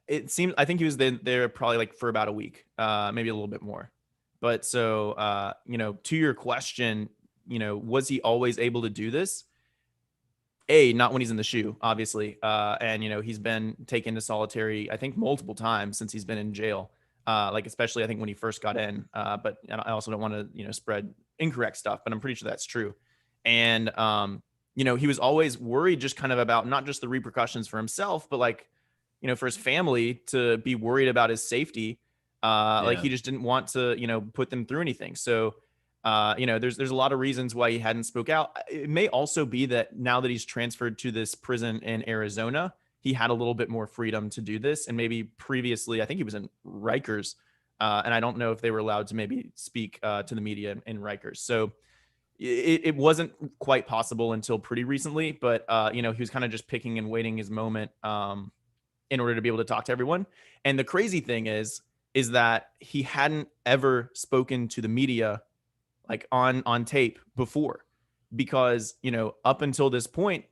It seems, I think he was there probably like for about a week, maybe a little bit more. But so, you know, to your question, you know, was he always able to do this? Not when he's in the shoe, obviously. And, you know, he's been taken to solitary, I think, multiple times since he's been in jail. Like, especially, I think, when he first got in. But I also don't want to, you know, spread incorrect stuff, but I'm pretty sure that's true. And, you know, he was always worried just kind of about not just the repercussions for himself, but like, you know, for his family to be worried about his safety. Like he just didn't want to, you know, put them through anything. So, you know, there's a lot of reasons why he hadn't spoke out. It may also be that now that he's transferred to this prison in Arizona, he had a little bit more freedom to do this. And maybe previously, I think he was in Rikers. And I don't know if they were allowed to maybe speak to the media in Rikers. So it wasn't quite possible until pretty recently, but, you know, he was kind of just picking and waiting his moment in order to be able to talk to everyone. And the crazy thing is that he hadn't ever spoken to the media like on tape before, because, you know, up until this point,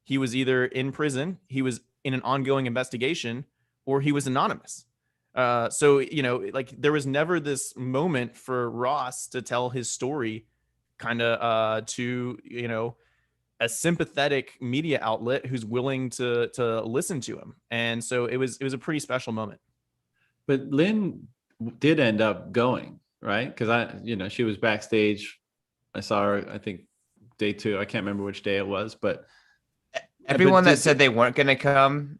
he was either in prison, he was in an ongoing investigation, or he was anonymous. So, you know, like there was never this moment for Ross to tell his story kind of to, you know, a sympathetic media outlet who's willing to listen to him. And so it was a pretty special moment. But Lynn did end up going, right? Because she was backstage. I saw her, I think, day 2. I can't remember which day it was, but everyone that said they weren't going to come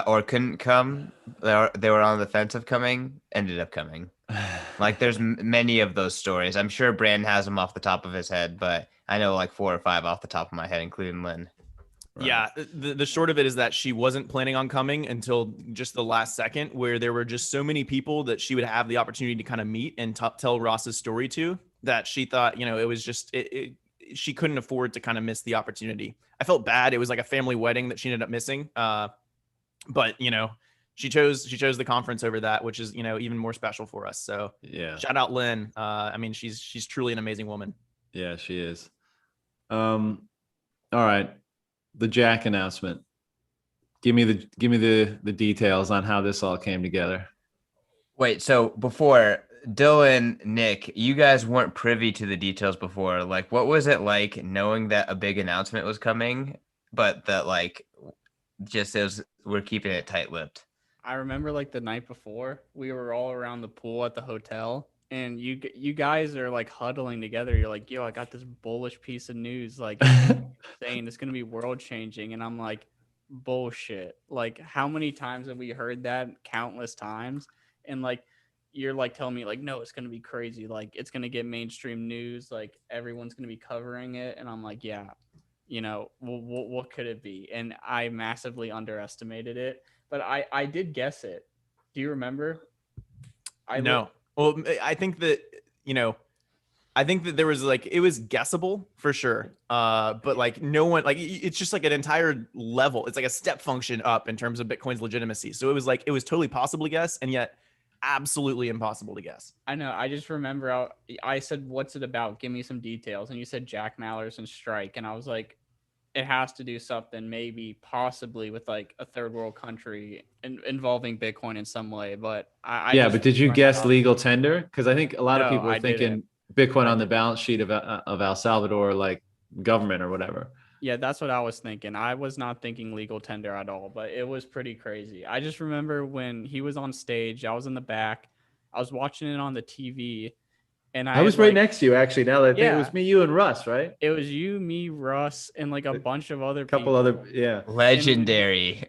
or couldn't come, they were on the fence of coming, ended up coming. Like there's many of those stories. I'm sure Brand has them off the top of his head, but I know like 4 or 5 off the top of my head, including Lynn. Right. Yeah, the short of it is that she wasn't planning on coming until just the last second, where there were just so many people that she would have the opportunity to kind of meet and tell Ross's story to, that she thought, you know, it was just she couldn't afford to kind of miss the opportunity. I felt bad. It was like a family wedding that she ended up missing. But, you know, she chose the conference over that, which is, you know, even more special for us. So yeah, shout out Lynn. I mean, she's truly an amazing woman. Yeah, she is. All right. The Jack announcement. Give me the details on how this all came together. Wait, so before, Dillon, Nick, you guys weren't privy to the details before. Like, what was it like knowing that a big announcement was coming, but that like we're keeping it tight-lipped? I remember like the night before, we were all around the pool at the hotel, and you guys are like huddling together. You're like, yo, I got this bullish piece of news, like saying it's going to be world changing. And I'm like, bullshit. Like, how many times have we heard that? Countless times. And like, you're like telling me like, no, it's going to be crazy. Like, it's going to get mainstream news. Like, everyone's going to be covering it. And I'm like, yeah, you know, what could it be? And I massively underestimated it, but I did guess it. Do you remember? No. Well, I think that, you know, there was like, it was guessable for sure. But like no one, like it's just like an entire level. It's like a step function up in terms of Bitcoin's legitimacy. So it was like, it was totally possible to guess, and yet absolutely impossible to guess. I know. I just remember I said, what's it about? Give me some details. And you said Jack Mallers and Strike. And I was like, it has to do something, maybe possibly with like a third world country involving Bitcoin in some way. But but did you guess legal tender? Because I think a lot of people are thinking Bitcoin on the balance sheet of El Salvador, like government or whatever. Yeah, that's what I was thinking. I was not thinking legal tender at all, but it was pretty crazy. I just remember when he was on stage, I was in the back, I was watching it on the TV. And I was right next to you, actually. Now that it was me, you, and Russ, right? It was you, me, Russ, and like a bunch of other people. Couple other, yeah. Legendary.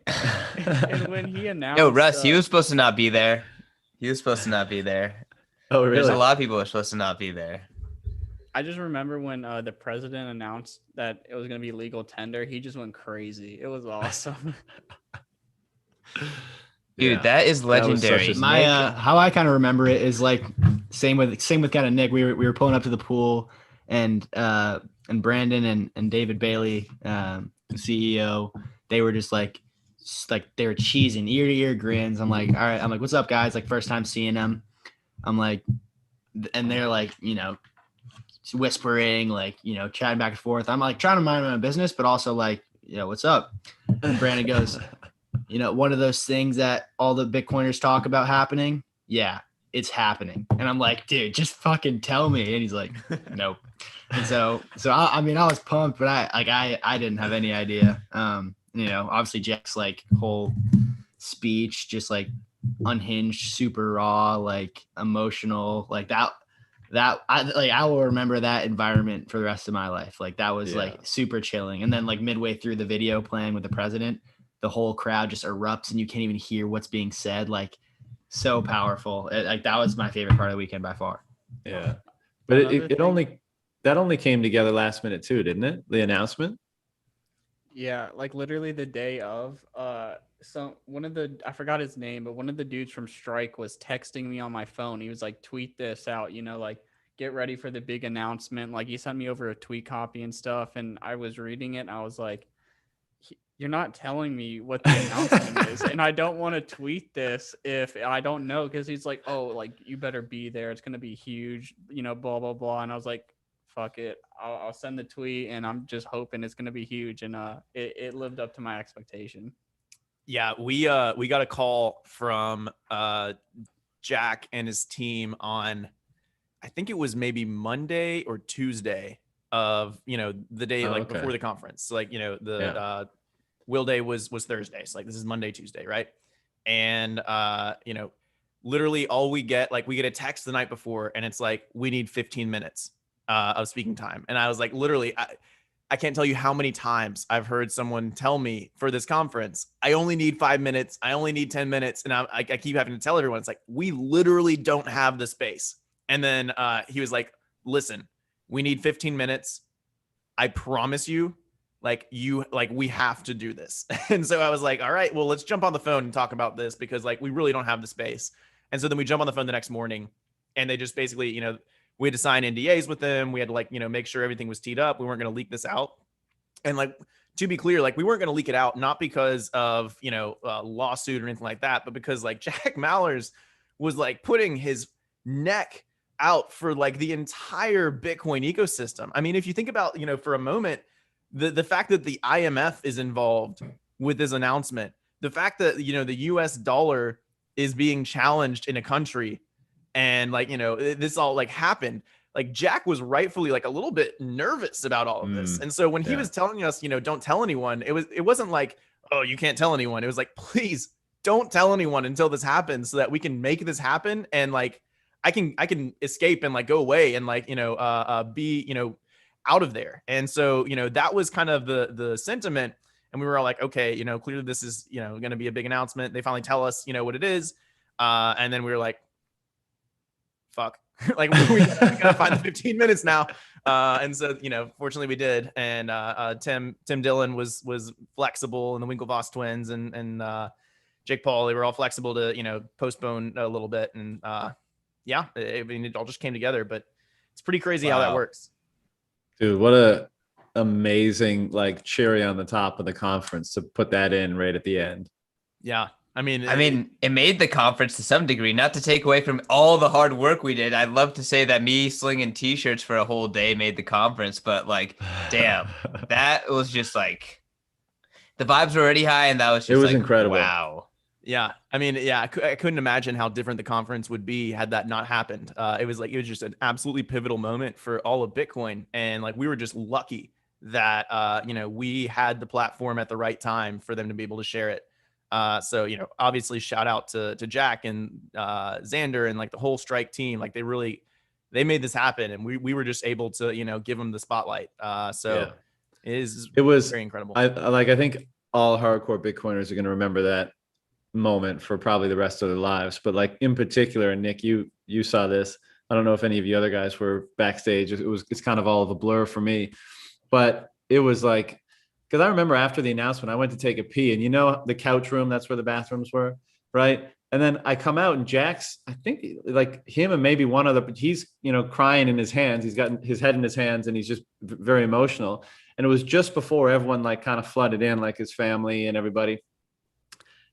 And when he announced, yo, Russ, he was supposed to not be there. He was supposed to not be there. Oh, really? There's a lot of people who are supposed to not be there. I just remember when the president announced that it was going to be legal tender, he just went crazy. It was awesome. Dude, that is That was such legendary. a- My Nick, how I kind of remember it is like same with kind of Nick. We were pulling up to the pool, and Brandon and David Bailey, the CEO, they were just like they were cheesing ear to ear grins. I'm like, all right. I'm like, what's up, guys? Like first time seeing them. I'm like, and they're like, whispering, like, chatting back and forth. I'm like trying to mind my own business, but also like, what's up? And Brandon goes, one of those things that all the Bitcoiners talk about happening. Yeah, it's happening. And I'm like, dude, just fucking tell me. And he's like, nope. And so I mean, I was pumped, but I didn't have any idea. Obviously Jack's like whole speech, just like unhinged, super raw, like emotional, like that I will remember that environment for the rest of my life. Like that was like super chilling. And then like midway through the video playing with the president, the whole crowd just erupts and you can't even hear what's being said. Like so powerful. Like that was my favorite part of the weekend by far. Yeah. But it only came together last minute too, didn't it? The announcement. Yeah, like literally the day of. So I forgot his name, but one of the dudes from Strike was texting me on my phone. He was like, tweet this out, like get ready for the big announcement. Like he sent me over a tweet copy and stuff. And I was reading it and I was like, you're not telling me what the announcement is. And I don't want to tweet this if I don't know. Cause he's like, oh, like you better be there. It's going to be huge, blah, blah, blah. And I was like, fuck it. I'll send the tweet and I'm just hoping it's going to be huge. And it lived up to my expectation. Yeah, we got a call from Jack and his team on, I think it was maybe Monday or Tuesday of the day before the conference. Like Will Day was Thursday, so like this is Monday, Tuesday, right? And literally all we get a text the night before, and it's like we need 15 minutes of speaking time, and I was like, literally. I can't tell you how many times I've heard someone tell me for this conference, I only need 5 minutes. I only need 10 minutes. And I keep having to tell everyone, it's like, we literally don't have the space. And then he was like, listen, we need 15 minutes. I promise you, we have to do this. And so I was like, all right, well, let's jump on the phone and talk about this because we really don't have the space. And so then we jump on the phone the next morning and they just basically, we had to sign NDAs with them. We had to make sure everything was teed up. We weren't going to leak this out. And to be clear, we weren't going to leak it out, not because of, a lawsuit or anything like that, but because Jack Mallers was putting his neck out for the entire Bitcoin ecosystem. I mean, if you think about, for a moment, the fact that the IMF is involved with this announcement, the fact that, the US dollar is being challenged in a country, and this all happened. Jack was rightfully a little bit nervous about all of this. And so when he was telling us, don't tell anyone, it wasn't like, oh, you can't tell anyone. It was like, please don't tell anyone until this happens so that we can make this happen. And I can escape and go away and be, out of there. And so, that was kind of the sentiment. And we were all like, okay, clearly this is, going to be a big announcement. They finally tell us, what it is. And then we were like, fuck, we gotta find the 15 minutes now. And so, fortunately we did. And Tim Dillon was flexible, and the Winklevoss twins and Jake Paul, they were all flexible to, postpone a little bit. And it all just came together, but it's pretty crazy how that works. Dude, what a amazing cherry on the top of the conference to put that in right at the end. Yeah. I mean, it made the conference to some degree, not to take away from all the hard work we did. I'd love to say that me slinging t-shirts for a whole day made the conference, but damn, that was just the vibes were already high, and that was just it was incredible. Wow. Yeah. I mean, yeah, I couldn't imagine how different the conference would be had that not happened. It was just an absolutely pivotal moment for all of Bitcoin. And we were just lucky that, we had the platform at the right time for them to be able to share it. So, obviously shout out to Jack and Xander and the whole Strike team. They made this happen, and we were just able to, give them the spotlight. It was very incredible. I think all hardcore Bitcoiners are going to remember that moment for probably the rest of their lives. But in particular, and Nick, you saw this, I don't know if any of you other guys were backstage. It's kind of all of a blur for me, but it was like, because I remember after the announcement, I went to take a pee, and the couch room, that's where the bathrooms were, right? And then I come out, and Jack's, I think like him and maybe one other, but he's, crying in his hands. He's got his head in his hands, and he's just very emotional. And it was just before everyone like kind of flooded in, like his family and everybody.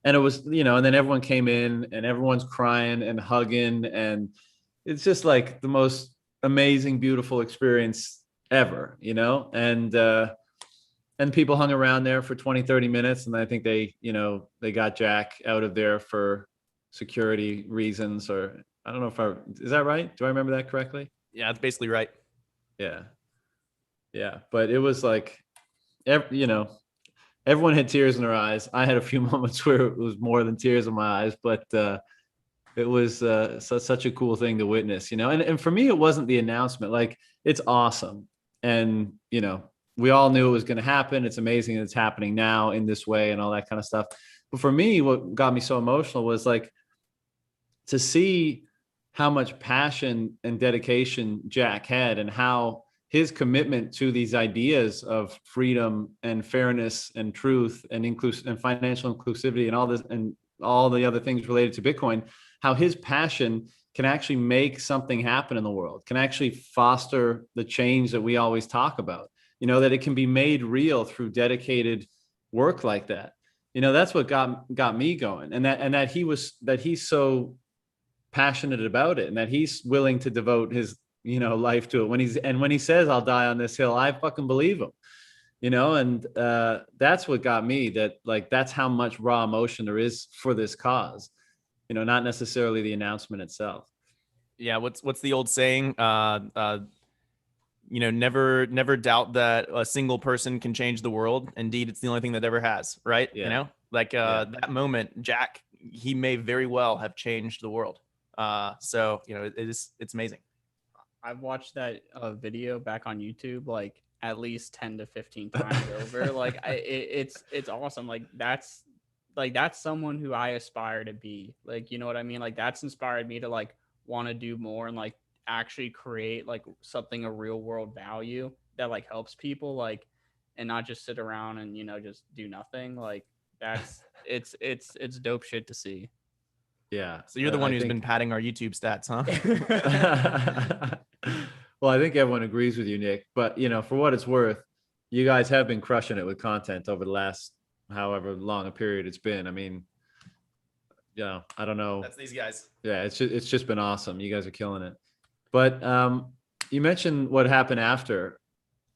And it was, and then everyone came in, and everyone's crying and hugging. And it's just like the most amazing, beautiful experience ever, and people hung around there for 20, 30 minutes. And I think they got Jack out of there for security reasons, or I don't know is that right? Do I remember that correctly? Yeah, that's basically right. Yeah. Yeah. But it was like, everyone had tears in their eyes. I had a few moments where it was more than tears in my eyes, but it was such a cool thing to witness, and for me, it wasn't the announcement. Like, it's awesome. And, we all knew it was going to happen. It's amazing that it's happening now in this way and all that kind of stuff. But for me, what got me so emotional was like to see how much passion and dedication Jack had, and how his commitment to these ideas of freedom and fairness and truth and and financial inclusivity and all this and all the other things related to Bitcoin, how his passion can actually make something happen in the world, can actually foster the change that we always talk about, that it can be made real through dedicated work like that. That's what got me going. And that he's so passionate about it, and that he's willing to devote his, life to it. When he says, "I'll die on this hill," I fucking believe him. And that's what got me, that like, that's how much raw emotion there is for this cause, not necessarily the announcement itself. Yeah. What's the old saying? Never doubt that a single person can change the world. Indeed, it's the only thing that ever has, right? Yeah. That moment, Jack, he may very well have changed the world. So, it's amazing. I've watched that video back on YouTube like at least 10 to 15 times over. Like it's awesome. Like that's someone who I aspire to be. Like, you know what I mean? Like that's inspired me to like want to do more and like actually create like something of real world value that like helps people, like, and not just sit around and just do nothing. Like that's it's dope shit to see. Yeah. So you're the one who's been padding our YouTube stats, huh? Well, I think everyone agrees with you, Nick, but for what it's worth, you guys have been crushing it with content over the last however long a period it's been. I mean, I don't know. That's these guys. Yeah, it's just been awesome. You guys are killing it. But you mentioned what happened after,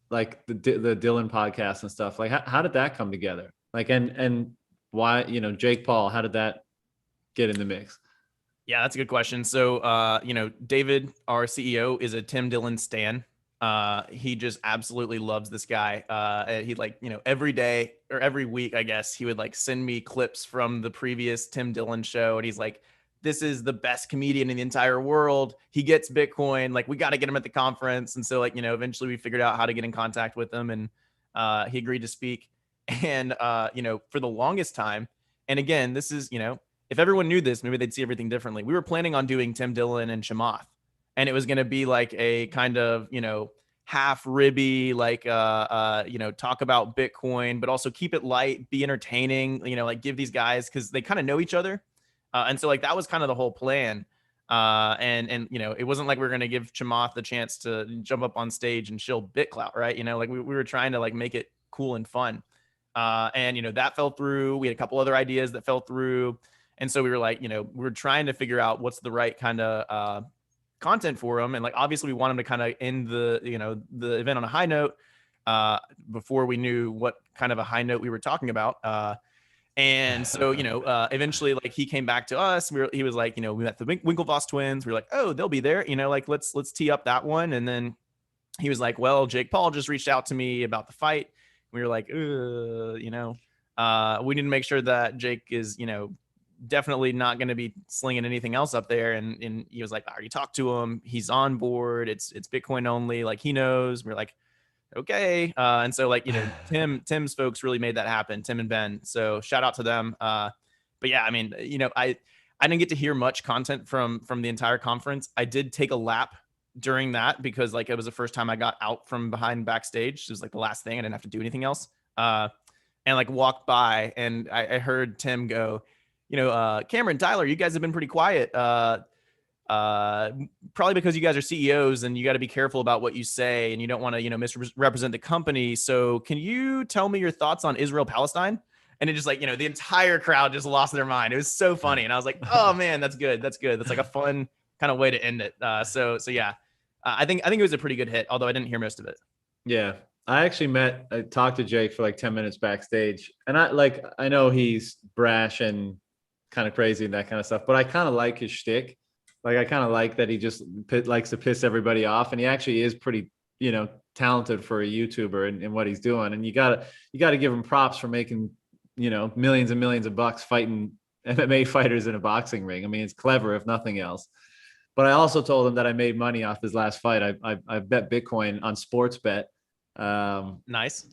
like the Dillon podcast and stuff. Like, how did that come together? Like, and why, Jake Paul, how did that get in the mix? Yeah, that's a good question. So, David, our CEO, is a Tim Dillon stan. He just absolutely loves this guy. He like, every day or every week, I guess, he would like send me clips from the previous Tim Dillon show. And he's like, this is the best comedian in the entire world. He gets Bitcoin. Like, we got to get him at the conference. And so like, eventually we figured out how to get in contact with him, and he agreed to speak. And, for the longest time, and again, this is, if everyone knew this, maybe they'd see everything differently. We were planning on doing Tim Dillon and Chamath, and it was going to be like a kind of, half ribby, like, talk about Bitcoin, but also keep it light, be entertaining, like give these guys, cause they kind of know each other. And so like, that was kind of the whole plan. And it wasn't like we were going to give Chamath the chance to jump up on stage and shill BitClout, right? Like we were trying to like make it cool and fun. And that fell through. We had a couple other ideas that fell through. And so we were like, we were trying to figure out what's the right kind of content for him. And like, obviously we want him to kind of end the event on a high note before we knew what kind of a high note we were talking about. And so, eventually like he came back to us. He was like, we met the Winklevoss twins. We were like, oh, they'll be there, like, let's tee up that one. And then he was like, well, Jake Paul just reached out to me about the fight. We were like, we need to make sure that Jake is, definitely not going to be slinging anything else up there. And he was like, I already talked to him. He's on board. It's Bitcoin only. Like, he knows. We're like, okay. And so like, Tim's folks really made that happen, Tim and Ben. So shout out to them. But yeah, I mean, I didn't get to hear much content from the entire conference. I did take a lap during that because like it was the first time I got out from behind backstage. It was like the last thing. I didn't have to do anything else. And like walked by, and I heard Tim go, Cameron, Tyler, you guys have been pretty quiet. Probably because you guys are CEOs and you got to be careful about what you say and you don't want to, misrepresent the company. So can you tell me your thoughts on Israel Palestine? And it just like, the entire crowd just lost their mind. It was so funny. And I was like, oh man, that's good. That's good. That's like a fun kind of way to end it. So yeah, I think it was a pretty good hit, although I didn't hear most of it. Yeah. I talked to Jake for like 10 minutes backstage, and I know he's brash and kind of crazy and that kind of stuff, but I kind of like his shtick. Like, I kind of like that he just likes to piss everybody off, and he actually is pretty, talented for a YouTuber in what he's doing. And you gotta give him props for making, millions and millions of bucks fighting MMA fighters in a boxing ring. I mean, it's clever if nothing else. But I also told him that I made money off his last fight. I bet Bitcoin on sports bet. Nice.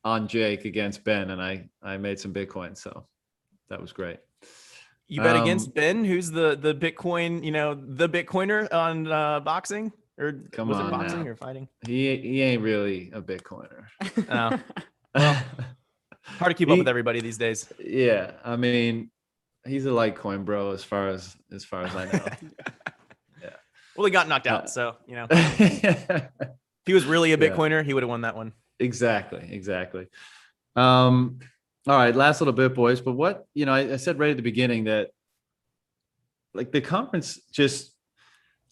On Jake against Ben, and I made some Bitcoin, so that was great. You bet against Ben, who's the Bitcoin, the Bitcoiner on boxing, or Come was on it boxing now. or fighting? He ain't really a Bitcoiner. Oh. Well, hard to keep up with everybody these days. Yeah, I mean, he's a Litecoin bro as far as I know. Yeah. Well, he got knocked out, so if he was really a Bitcoiner, he would have won that one. Exactly. All right, last little bit, boys. But what, I said right at the beginning that like the conference just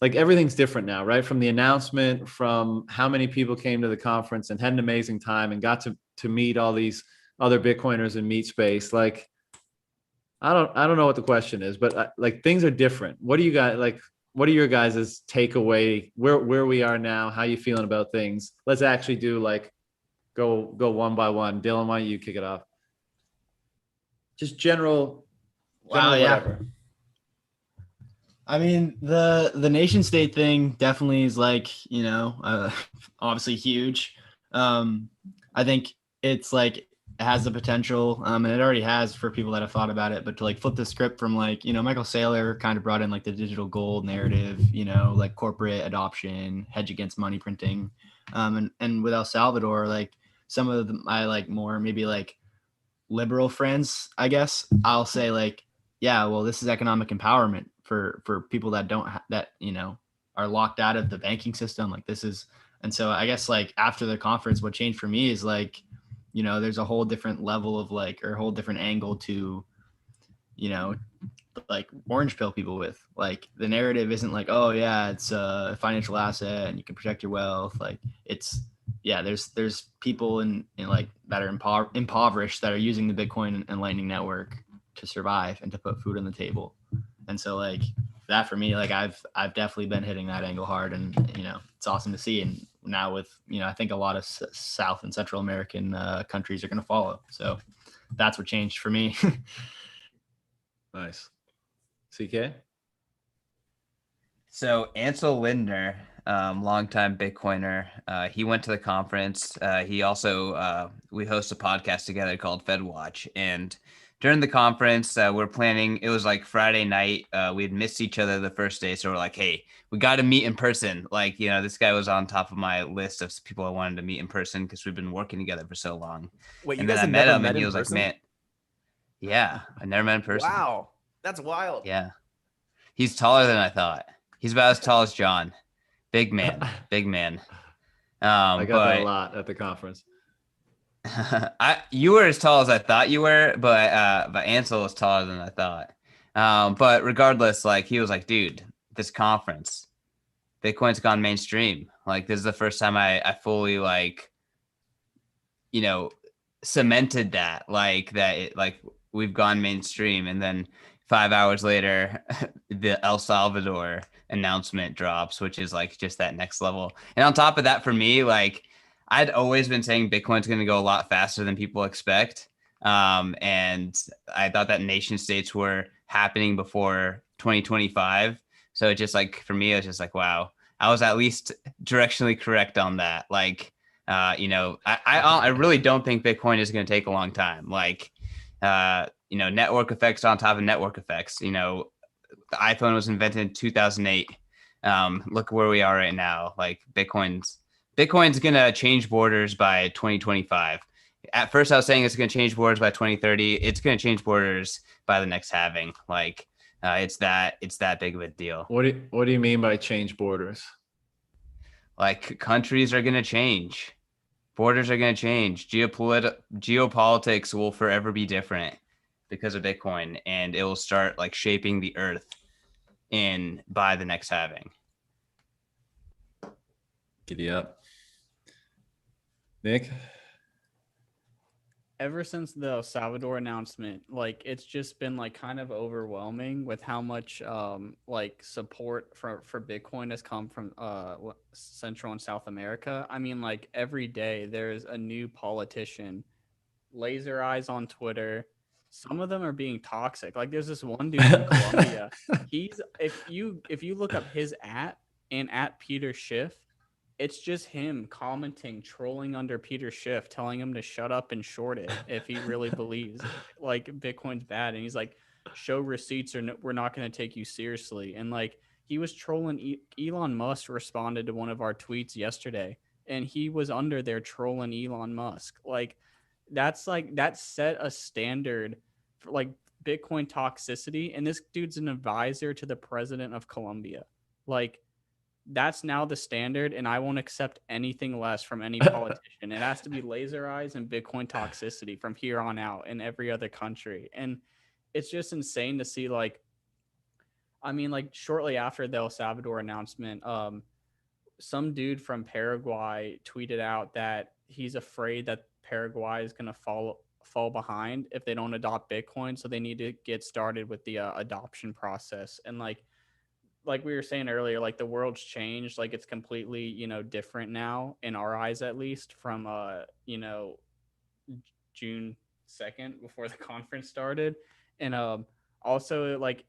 like everything's different now, right? From the announcement, from how many people came to the conference and had an amazing time and got to meet all these other Bitcoiners in meet space. Like, I don't know what the question is, but like things are different. What do you guys like? What are your guys' takeaway? Where we are now? How you feeling about things? Let's actually do like go one by one. Dillon, why don't you kick it off? Just general whatever. I mean, the nation state thing definitely is like, obviously huge. I think it's like it has the potential, and it already has for people that have thought about it, but to like flip the script from like, Michael Saylor kind of brought in like the digital gold narrative, like corporate adoption, hedge against money printing. And with El Salvador, like some of them I like more maybe like liberal friends, I guess I'll say like, yeah, well, this is economic empowerment for people that don't are locked out of the banking system. Like this is, and so I guess like after the conference, what changed for me is like, there's a whole different level of like, or a whole different angle to, like orange pill people with. Like the narrative isn't like, oh yeah, it's a financial asset and you can protect your wealth. Like it's, yeah, there's people in like that are impoverished that are using the Bitcoin and Lightning Network to survive and to put food on the table. And so like that for me, like I've definitely been hitting that angle hard, and it's awesome to see. And now with I think a lot of South and Central American countries are going to follow. So that's what changed for me. Nice. CK. So Ansel Lindner, longtime Bitcoiner, he went to the conference. He also, we host a podcast together called FedWatch. And during the conference, we're planning, it was like Friday night. We had missed each other the first day. So we're like, hey, we got to meet in person. Like, this guy was on top of my list of people I wanted to meet in person because we've been working together for so long. Wait, and you guys then I have met never him met and he in was person? like, man, yeah, I never met in person. Wow, that's wild. Yeah. He's taller than I thought. He's about as tall as John. Big man. I got that a lot at the conference. You were as tall as I thought you were, but Ansel was taller than I thought. But regardless, like he was like, dude, this conference, Bitcoin's gone mainstream. Like this is the first time I fully like, cemented that, like that it like we've gone mainstream. And then 5 hours later, the El Salvador announcement drops, which is like just that next level. And on top of that, for me, like I'd always been saying Bitcoin's going to go a lot faster than people expect. And I thought that nation states were happening before 2025. So it just like, for me, it was just like, wow, I was at least directionally correct on that. Like, I really don't think Bitcoin is going to take a long time. Like, network effects on top of network effects, the iPhone was invented in 2008. Look where we are right now. Like Bitcoin's gonna change borders by 2025. At first, I was saying it's gonna change borders by 2030. It's gonna change borders by the next halving. Like it's that big of a deal. What do you mean by change borders? Like countries are gonna change. Borders are going to change. Geopolitics will forever be different because of Bitcoin, and it will start like shaping the earth by the next halving. Giddy up. Nick? Ever since the El Salvador announcement, like it's just been like kind of overwhelming with how much like support for Bitcoin has come from Central and South America. I mean, like every day there's a new politician, laser eyes on Twitter. Some of them are being toxic. Like there's this one dude in Colombia. He's if you look up his @ Peter Schiff, it's just him commenting, trolling under Peter Schiff, telling him to shut up and short it if he really believes like Bitcoin's bad. And he's like, show receipts or we're not going to take you seriously. And like he was trolling. Elon Musk responded to one of our tweets yesterday, and he was under there trolling Elon Musk. Like that set a standard for like Bitcoin toxicity. And this dude's an advisor to the president of Colombia. Like, that's now the standard, and I won't accept anything less from any politician. It has to be laser eyes and Bitcoin toxicity from here on out in every other country. And it's just insane to see, like, I mean, like shortly after the El Salvador announcement, some dude from Paraguay tweeted out that he's afraid that Paraguay is going to fall behind if they don't adopt Bitcoin. So they need to get started with the adoption process. And like we were saying earlier, like the world's changed. Like it's completely, different now in our eyes, at least from, June 2nd before the conference started. And also like,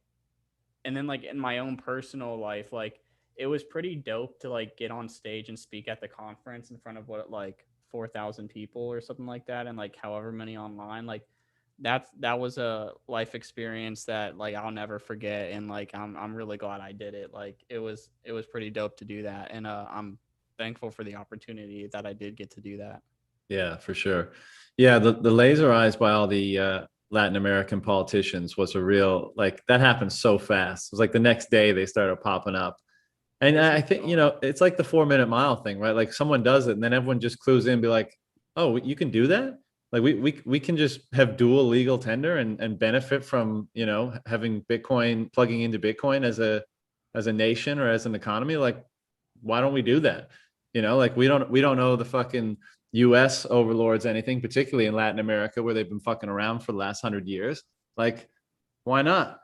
and then like in my own personal life, like it was pretty dope to like get on stage and speak at the conference in front of 4,000 people or something like that. And like however many online, like that was a life experience that like I'll never forget, and like I'm really glad I did it. Like it was pretty dope to do that, and I'm thankful for the opportunity that I did get to do that. Yeah, for sure. Yeah, the laser eyes by all the Latin American politicians was a real, like, that happened so fast. It was like the next day they started popping up. And I think, it's like the 4-minute mile thing, right? Like someone does it and then everyone just clues in and be like, oh, you can do that? Like we can just have dual legal tender and benefit from, having Bitcoin, plugging into Bitcoin as a nation or as an economy. Like, why don't we do that? Like we don't owe the fucking US overlords anything, particularly in Latin America where they've been fucking around for the last 100 years. Like, why not?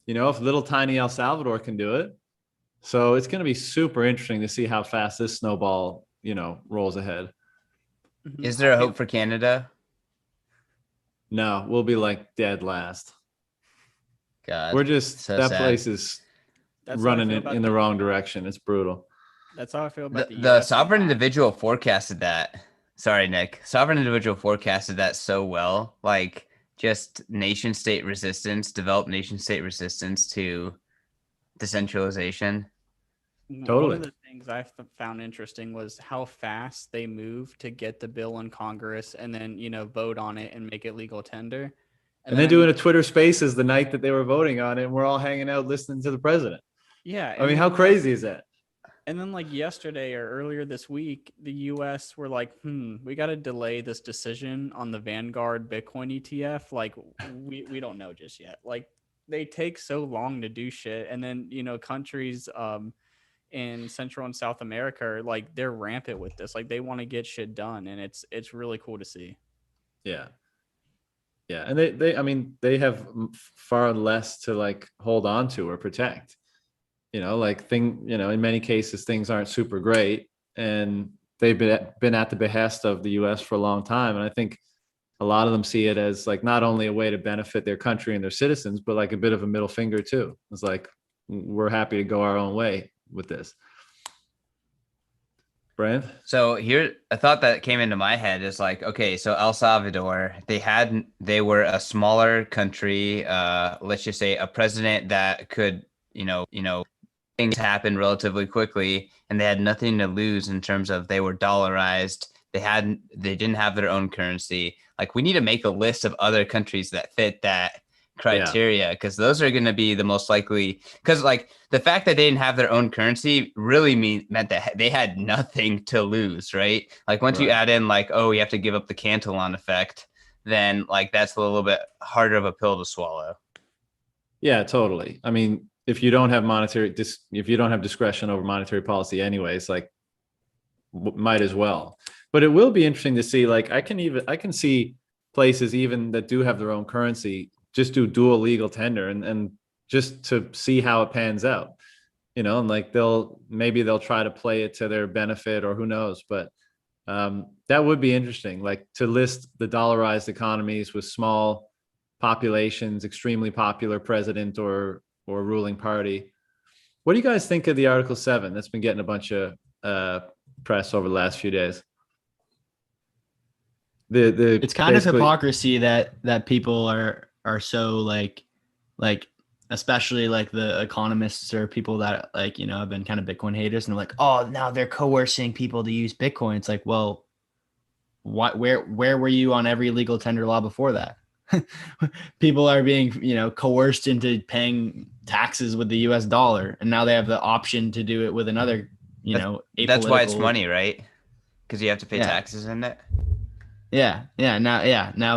If little tiny El Salvador can do it. So it's going to be super interesting to see how fast this snowball, rolls ahead. Is there a hope for Canada? No, we'll be like dead last. God, we're just so that sad. Place is running it in the wrong direction. It's brutal. That's how I feel about the sovereign individual forecasted that. Sorry, Nick. Sovereign individual forecasted that so well. Like just nation state resistance, developed nation state resistance to decentralization. Totally. One of the things I found interesting was how fast they moved to get the bill in Congress and then, vote on it and make it legal tender. And then doing a Twitter Spaces the night that they were voting on it, and we're all hanging out listening to the president. Yeah. I mean, how crazy is that? And then like yesterday or earlier this week, the US were like, we got to delay this decision on the Vanguard Bitcoin ETF. Like we don't know just yet. Like they take so long to do shit. And then, countries in Central and South America are like, they're rampant with this. Like they want to get shit done. And it's really cool to see. Yeah. Yeah. And they have far less to like hold on to or protect. In many cases, things aren't super great, and they've been at the behest of the U.S. for a long time. And I think a lot of them see it as like not only a way to benefit their country and their citizens, but like a bit of a middle finger too. It's like, we're happy to go our own way with this. Brian? So here, a thought that came into my head is like, okay, so El Salvador, they were a smaller country. Let's just say a president that could things happened relatively quickly, and they had nothing to lose in terms of they were dollarized. They didn't have their own currency. Like, we need to make a list of other countries that fit that criteria, because those are going to be the most likely. Because like the fact that they didn't have their own currency really meant that they had nothing to lose, right? Like once you add in like, oh, you have to give up the Cantillon effect, then like that's a little bit harder of a pill to swallow. Yeah, totally. I mean, if you don't have discretion over monetary policy anyways, like might as well. But it will be interesting to see, like I can see places even that do have their own currency just do dual legal tender and just to see how it pans out, and like maybe they'll try to play it to their benefit, or who knows. But that would be interesting, like to list the dollarized economies with small populations, extremely popular president or ruling party. What do you guys think of the Article 7 that's been getting a bunch of press over the last few days? It's kind of hypocrisy that people are so like especially like the economists or people that like have been kind of Bitcoin haters, and they're like, oh, now they're coercing people to use Bitcoin. It's like, well, where were you on every legal tender law before that? People are being coerced into paying taxes with the US dollar, and now they have the option to do it with another that's why it's money, right? Because you have to pay taxes in it. Now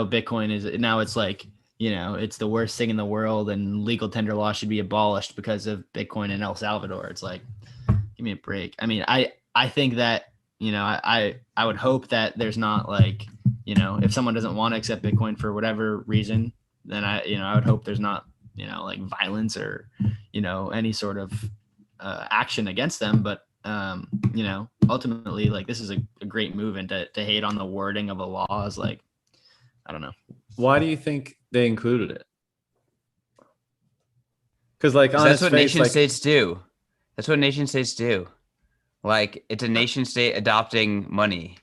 Bitcoin it's like it's the worst thing in the world, and legal tender law should be abolished because of Bitcoin in El Salvador. It's like, give me a break. I mean, I think that I would hope that there's not like if someone doesn't want to accept Bitcoin for whatever reason, then I would hope there's not like violence or any sort of action against them. But ultimately, like, this is a great move, and to hate on the wording of a law is like, I don't know. Why do you think they included it? Because like that's what nation states do. That's what nation states do. Like, it's a nation state adopting money.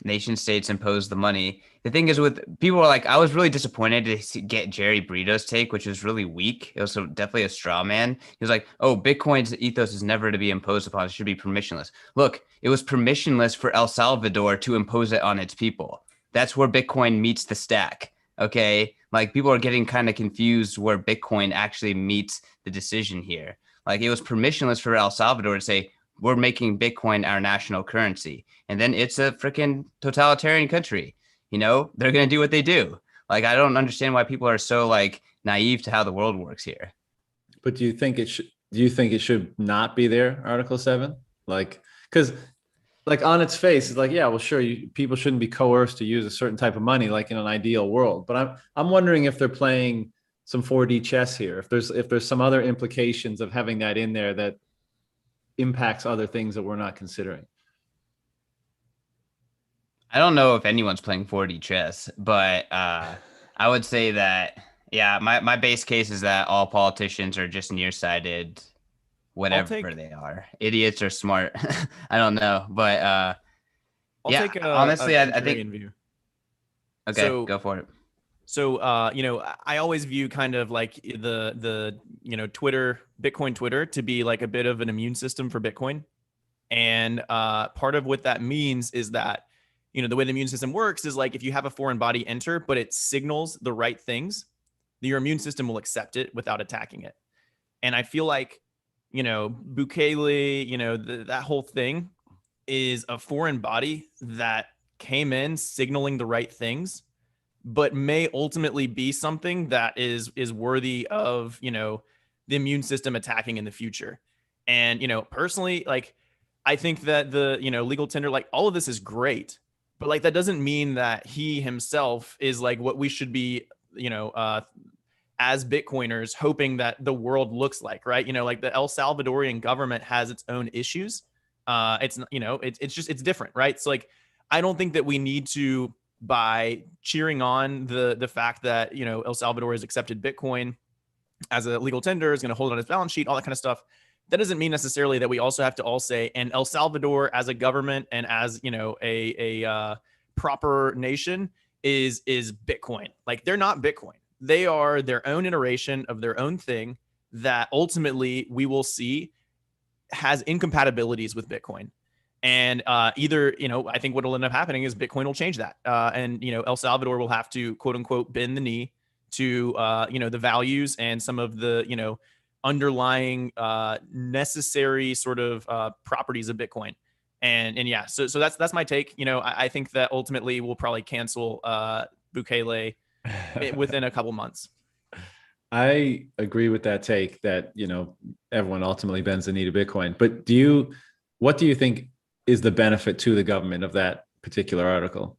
Nation states impose the money. The thing is, with people are like, I was really disappointed to get Jerry Brito's take, which was really weak. It was definitely a straw man. He was like, oh, Bitcoin's ethos is never to be imposed upon. It should be permissionless. Look, it was permissionless for El Salvador to impose it on its people. That's where Bitcoin meets the stack. Okay. Like, people are getting kind of confused where Bitcoin actually meets the decision here. Like, it was permissionless for El Salvador to say, we're making Bitcoin our national currency. And then it's a freaking totalitarian country. They're going to do what they do. Like, I don't understand why people are so like naive to how the world works here. But do you think it should not be there, Article 7? Like, because like on its face, it's like, yeah, well, sure, people shouldn't be coerced to use a certain type of money, like in an ideal world. But I'm wondering if they're playing some 4D chess here. If there's some other implications of having that in there that impacts other things that we're not considering. I don't know if anyone's playing 4D chess, but I would say that, yeah, my base case is that all politicians are just nearsighted, whatever they are. Idiots or smart. I don't know. But honestly, I think. View. Okay, so, go for it. So, I always view kind of like the Bitcoin Twitter to be like a bit of an immune system for Bitcoin. And part of what that means is that, the way the immune system works is like, if you have a foreign body enter, but it signals the right things, your immune system will accept it without attacking it. And I feel like, Bukele, that whole thing is a foreign body that came in signaling the right things, but may ultimately be something that is worthy of, the immune system attacking in the future. And, personally, like, I think that the, legal tender, like, all of this is great, but like, that doesn't mean that he himself is like what we should be, as Bitcoiners hoping that the world looks like, right? Like the El Salvadorian government has its own issues. It's different, right? So like, I don't think that we need to, by cheering on the fact that, El Salvador has accepted Bitcoin as a legal tender, is going to hold it on its balance sheet, all that kind of stuff. That doesn't mean necessarily that we also have to all say, and El Salvador as a government and as, a proper nation is Bitcoin. Like, they're not Bitcoin. They are their own iteration of their own thing that ultimately we will see has incompatibilities with Bitcoin. And either, I think what will end up happening is Bitcoin will change that. And, El Salvador will have to, quote unquote, bend the knee to, the values and some of the, underlying necessary sort of properties of Bitcoin. And yeah, so that's my take. I think that ultimately we'll probably cancel Bukele within a couple months. I agree with that take that, everyone ultimately bends the knee to Bitcoin. But what do you think is the benefit to the government of that particular article?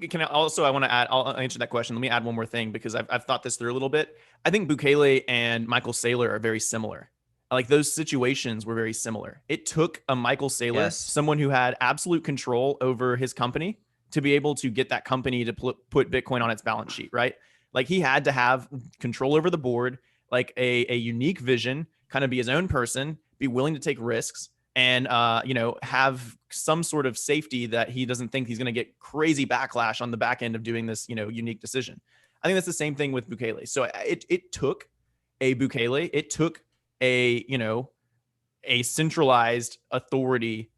I want to add, I'll answer that question. Let me add one more thing because I've thought this through a little bit. I think Bukele and Michael Saylor are very similar. Like those situations were very similar. It took a Michael Saylor, someone who had absolute control over his company, to be able to get that company to put Bitcoin on its balance sheet, right? Like he had to have control over the board, like a unique vision, kind of be his own person, be willing to take risks, and have some sort of safety that he doesn't think he's going to get crazy backlash on the back end of doing this, unique decision. I think that's the same thing with Bukele. So it took a Bukele, it took a centralized authority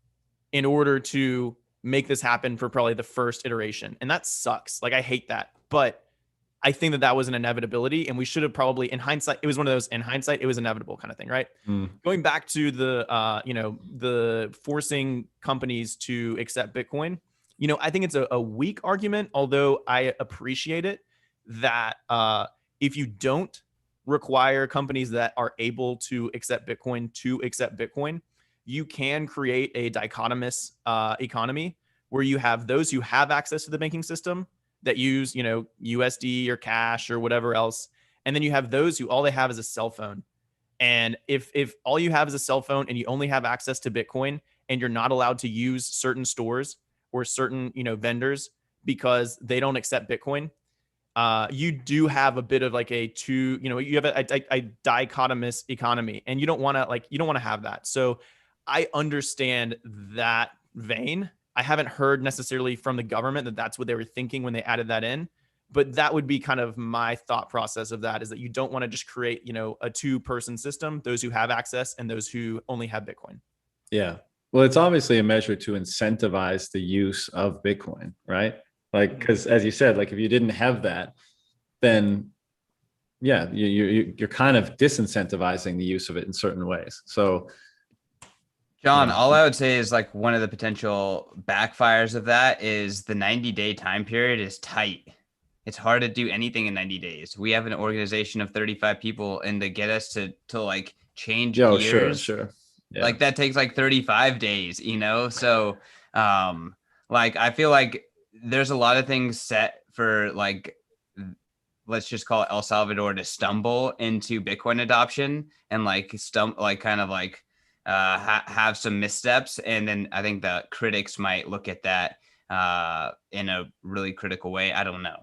in order to make this happen for probably the first iteration. And that sucks. Like I hate that, but I think that was an inevitability, and we should have probably, in hindsight, it was one of those, in hindsight, it was inevitable kind of thing, right? Going back to the, the forcing companies to accept Bitcoin, I think it's a weak argument, although I appreciate it, that if you don't require companies that are able to accept Bitcoin, you can create a dichotomous economy where you have those who have access to the banking system that use, USD or cash or whatever else. And then you have those who all they have is a cell phone. And if all you have is a cell phone and you only have access to Bitcoin and you're not allowed to use certain stores or certain, vendors because they don't accept Bitcoin, you do have a bit of like you have a dichotomous economy, and you don't want to have that. So I understand that vein. I haven't heard necessarily from the government that that's what they were thinking when they added that in, but that would be kind of my thought process of that, is that you don't want to just create, a two-person system, those who have access and those who only have Bitcoin. Yeah. Well, it's obviously a measure to incentivize the use of Bitcoin, right? Like, because as you said, like if you didn't have that, then yeah, you're kind of disincentivizing the use of it in certain ways. So John, all I would say is like one of the potential backfires of that is the 90-day time period is tight. It's hard to do anything in 90 days. We have an organization of 35 people, and to get us to like change gears, sure. Yeah. Like that takes like 35 days, So like I feel like there's a lot of things set for like, let's just call it El Salvador to stumble into Bitcoin adoption and have some missteps. And then I think the critics might look at that in a really critical way. I don't know.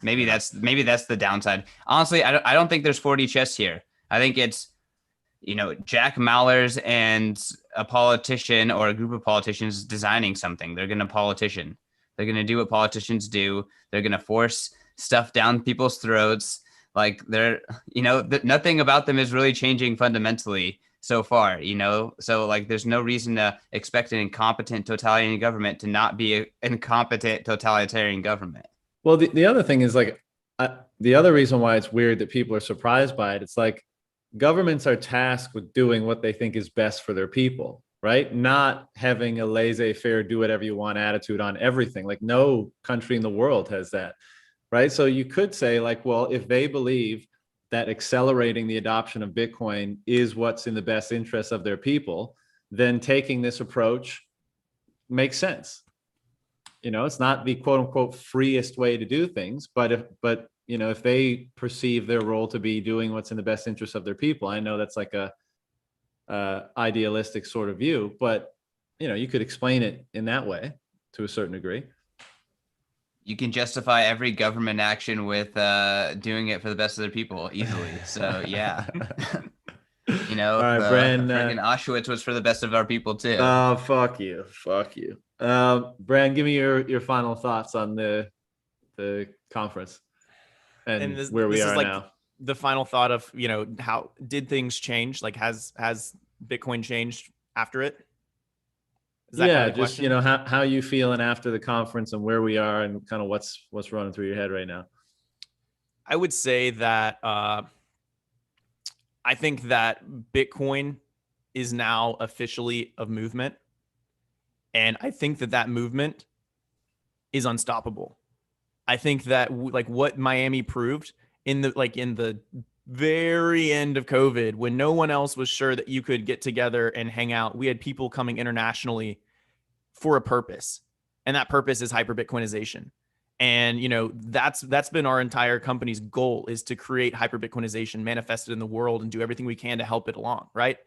Maybe that's the downside. Honestly, I don't think there's 40 chests here. I think it's, Jack Mallers and a politician or a group of politicians designing something. They're going to politician. They're going to do what politicians do. They're going to force stuff down people's throats. Like nothing about them is really changing fundamentally so far, so like there's no reason to expect an incompetent totalitarian government to not be an incompetent totalitarian government. Well, the other thing is like the other reason why it's weird that people are surprised by it. It's like governments are tasked with doing what they think is best for their people, right? Not having a laissez-faire, do whatever you want attitude on everything. Like no country in the world has that, right? So you could say like, well, if they believe that accelerating the adoption of Bitcoin is what's in the best interest of their people, then taking this approach makes sense. It's not the quote unquote freest way to do things, but if they perceive their role to be doing what's in the best interest of their people, I know that's like a idealistic sort of view, but you could explain it in that way to a certain degree. You can justify every government action with doing it for the best of their people easily. So yeah. All right, Bran. Auschwitz was for the best of our people too. Oh, fuck you. Bran, give me your final thoughts on the conference and where we are now. the final thought of, how did things change? Like, has Bitcoin changed after it? Is that Yeah, kind of the just question? how you feeling after the conference and where we are and kind of what's running through your head right now. I would say that I think that Bitcoin is now officially a movement, and I think that movement is unstoppable. I think that like what Miami proved in the very end of COVID, when no one else was sure that you could get together and hang out, we had people coming internationally for a purpose, and that purpose is hyper Bitcoinization. And that's been our entire company's goal, is to create hyper Bitcoinization manifested in the world and do everything we can to help it along, right?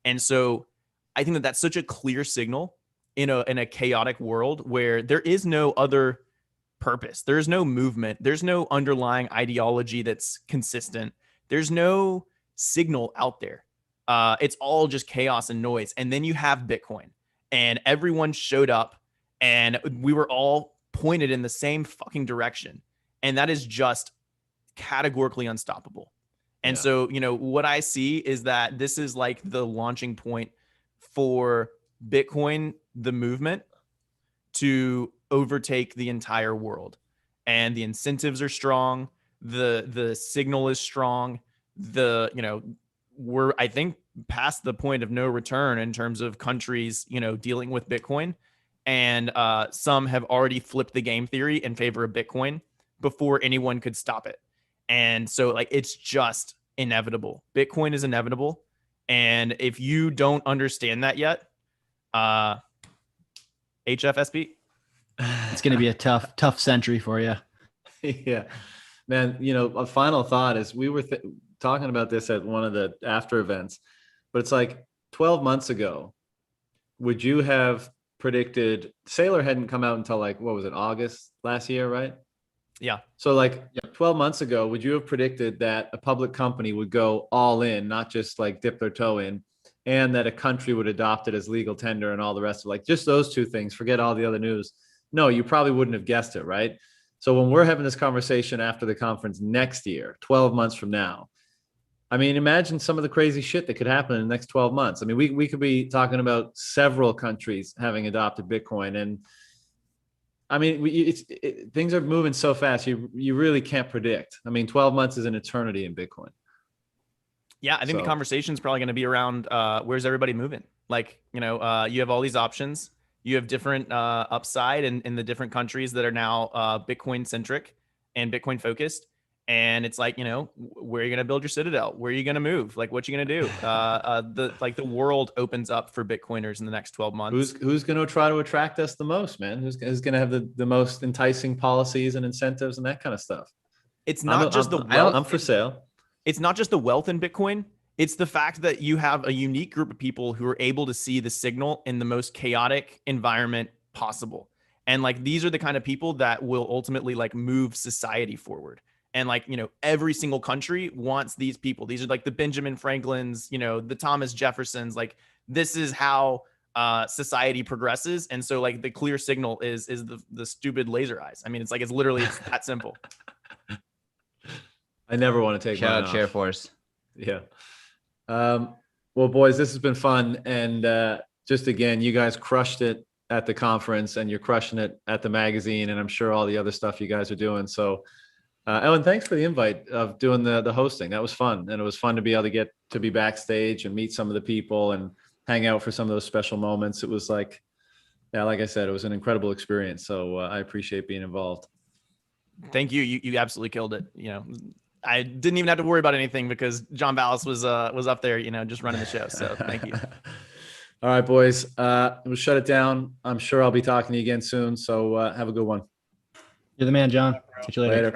And so I think that that's such a clear signal in a chaotic world where there is no other purpose. There's no movement. There's no underlying ideology that's consistent. There's no signal out there. It's all just chaos and noise. And then you have Bitcoin, and everyone showed up, and we were all pointed in the same fucking direction. And that is just categorically unstoppable. And so, what I see is that this is like the launching point for Bitcoin, the movement, to overtake the entire world. And the incentives are strong. The signal is strong. We're, I think, past the point of no return in terms of countries, dealing with Bitcoin. And some have already flipped the game theory in favor of Bitcoin before anyone could stop it. And so, like, it's just inevitable. Bitcoin is inevitable. And if you don't understand that yet, HFSP. It's going to be a tough century for you. Yeah, man. A final thought is we were talking about this at one of the after events, but it's like 12 months ago, would you have predicted Sailor hadn't come out until like, what was it, August last year, right? Yeah. So like 12 months ago, would you have predicted that a public company would go all in, not just like dip their toe in, and that a country would adopt it as legal tender and all the rest of like just those two things, forget all the other news? No, you probably wouldn't have guessed it, right? So when we're having this conversation after the conference next year, 12 months from now, I mean, imagine some of the crazy shit that could happen in the next 12 months. I mean, we could be talking about several countries having adopted Bitcoin. And I mean, things are moving so fast. You really can't predict. I mean, 12 months is an eternity in Bitcoin. Yeah, I think the conversation is probably going to be around where's everybody moving? Like, you have all these options. You have different upside in the different countries that are now Bitcoin centric and Bitcoin focused. And it's like, where are you going to build your citadel? Where are you going to move? Like, what you going to do? The world opens up for Bitcoiners in the next 12 months. Who's going to try to attract us the most, man? Who's going to have the most enticing policies and incentives and that kind of stuff? It's not just the wealth. I'm for sale. It's not just the wealth in Bitcoin. It's the fact that you have a unique group of people who are able to see the signal in the most chaotic environment possible. And like, these are the kind of people that will ultimately like move society forward. And like, every single country wants these people. These are like the Benjamin Franklins, the Thomas Jeffersons. Like, this is how society progresses. And so like the clear signal is the stupid laser eyes. I mean, it's literally that simple. I never want to take shout out Chair Force. Yeah. Well, boys, this has been fun. And just again, you guys crushed it at the conference and you're crushing it at the magazine. And I'm sure all the other stuff you guys are doing. So, Ellen, thanks for the invite of doing the hosting. That was fun. And it was fun to be able to get to be backstage and meet some of the people and hang out for some of those special moments. It was like, yeah, like I said, it was an incredible experience. So I appreciate being involved. Thank you. You absolutely killed it. I didn't even have to worry about anything because John Ballas was up there, just running the show. So thank you. All right, boys. We'll shut it down. I'm sure I'll be talking to you again soon. So have a good one. You're the man, John. Catch you later.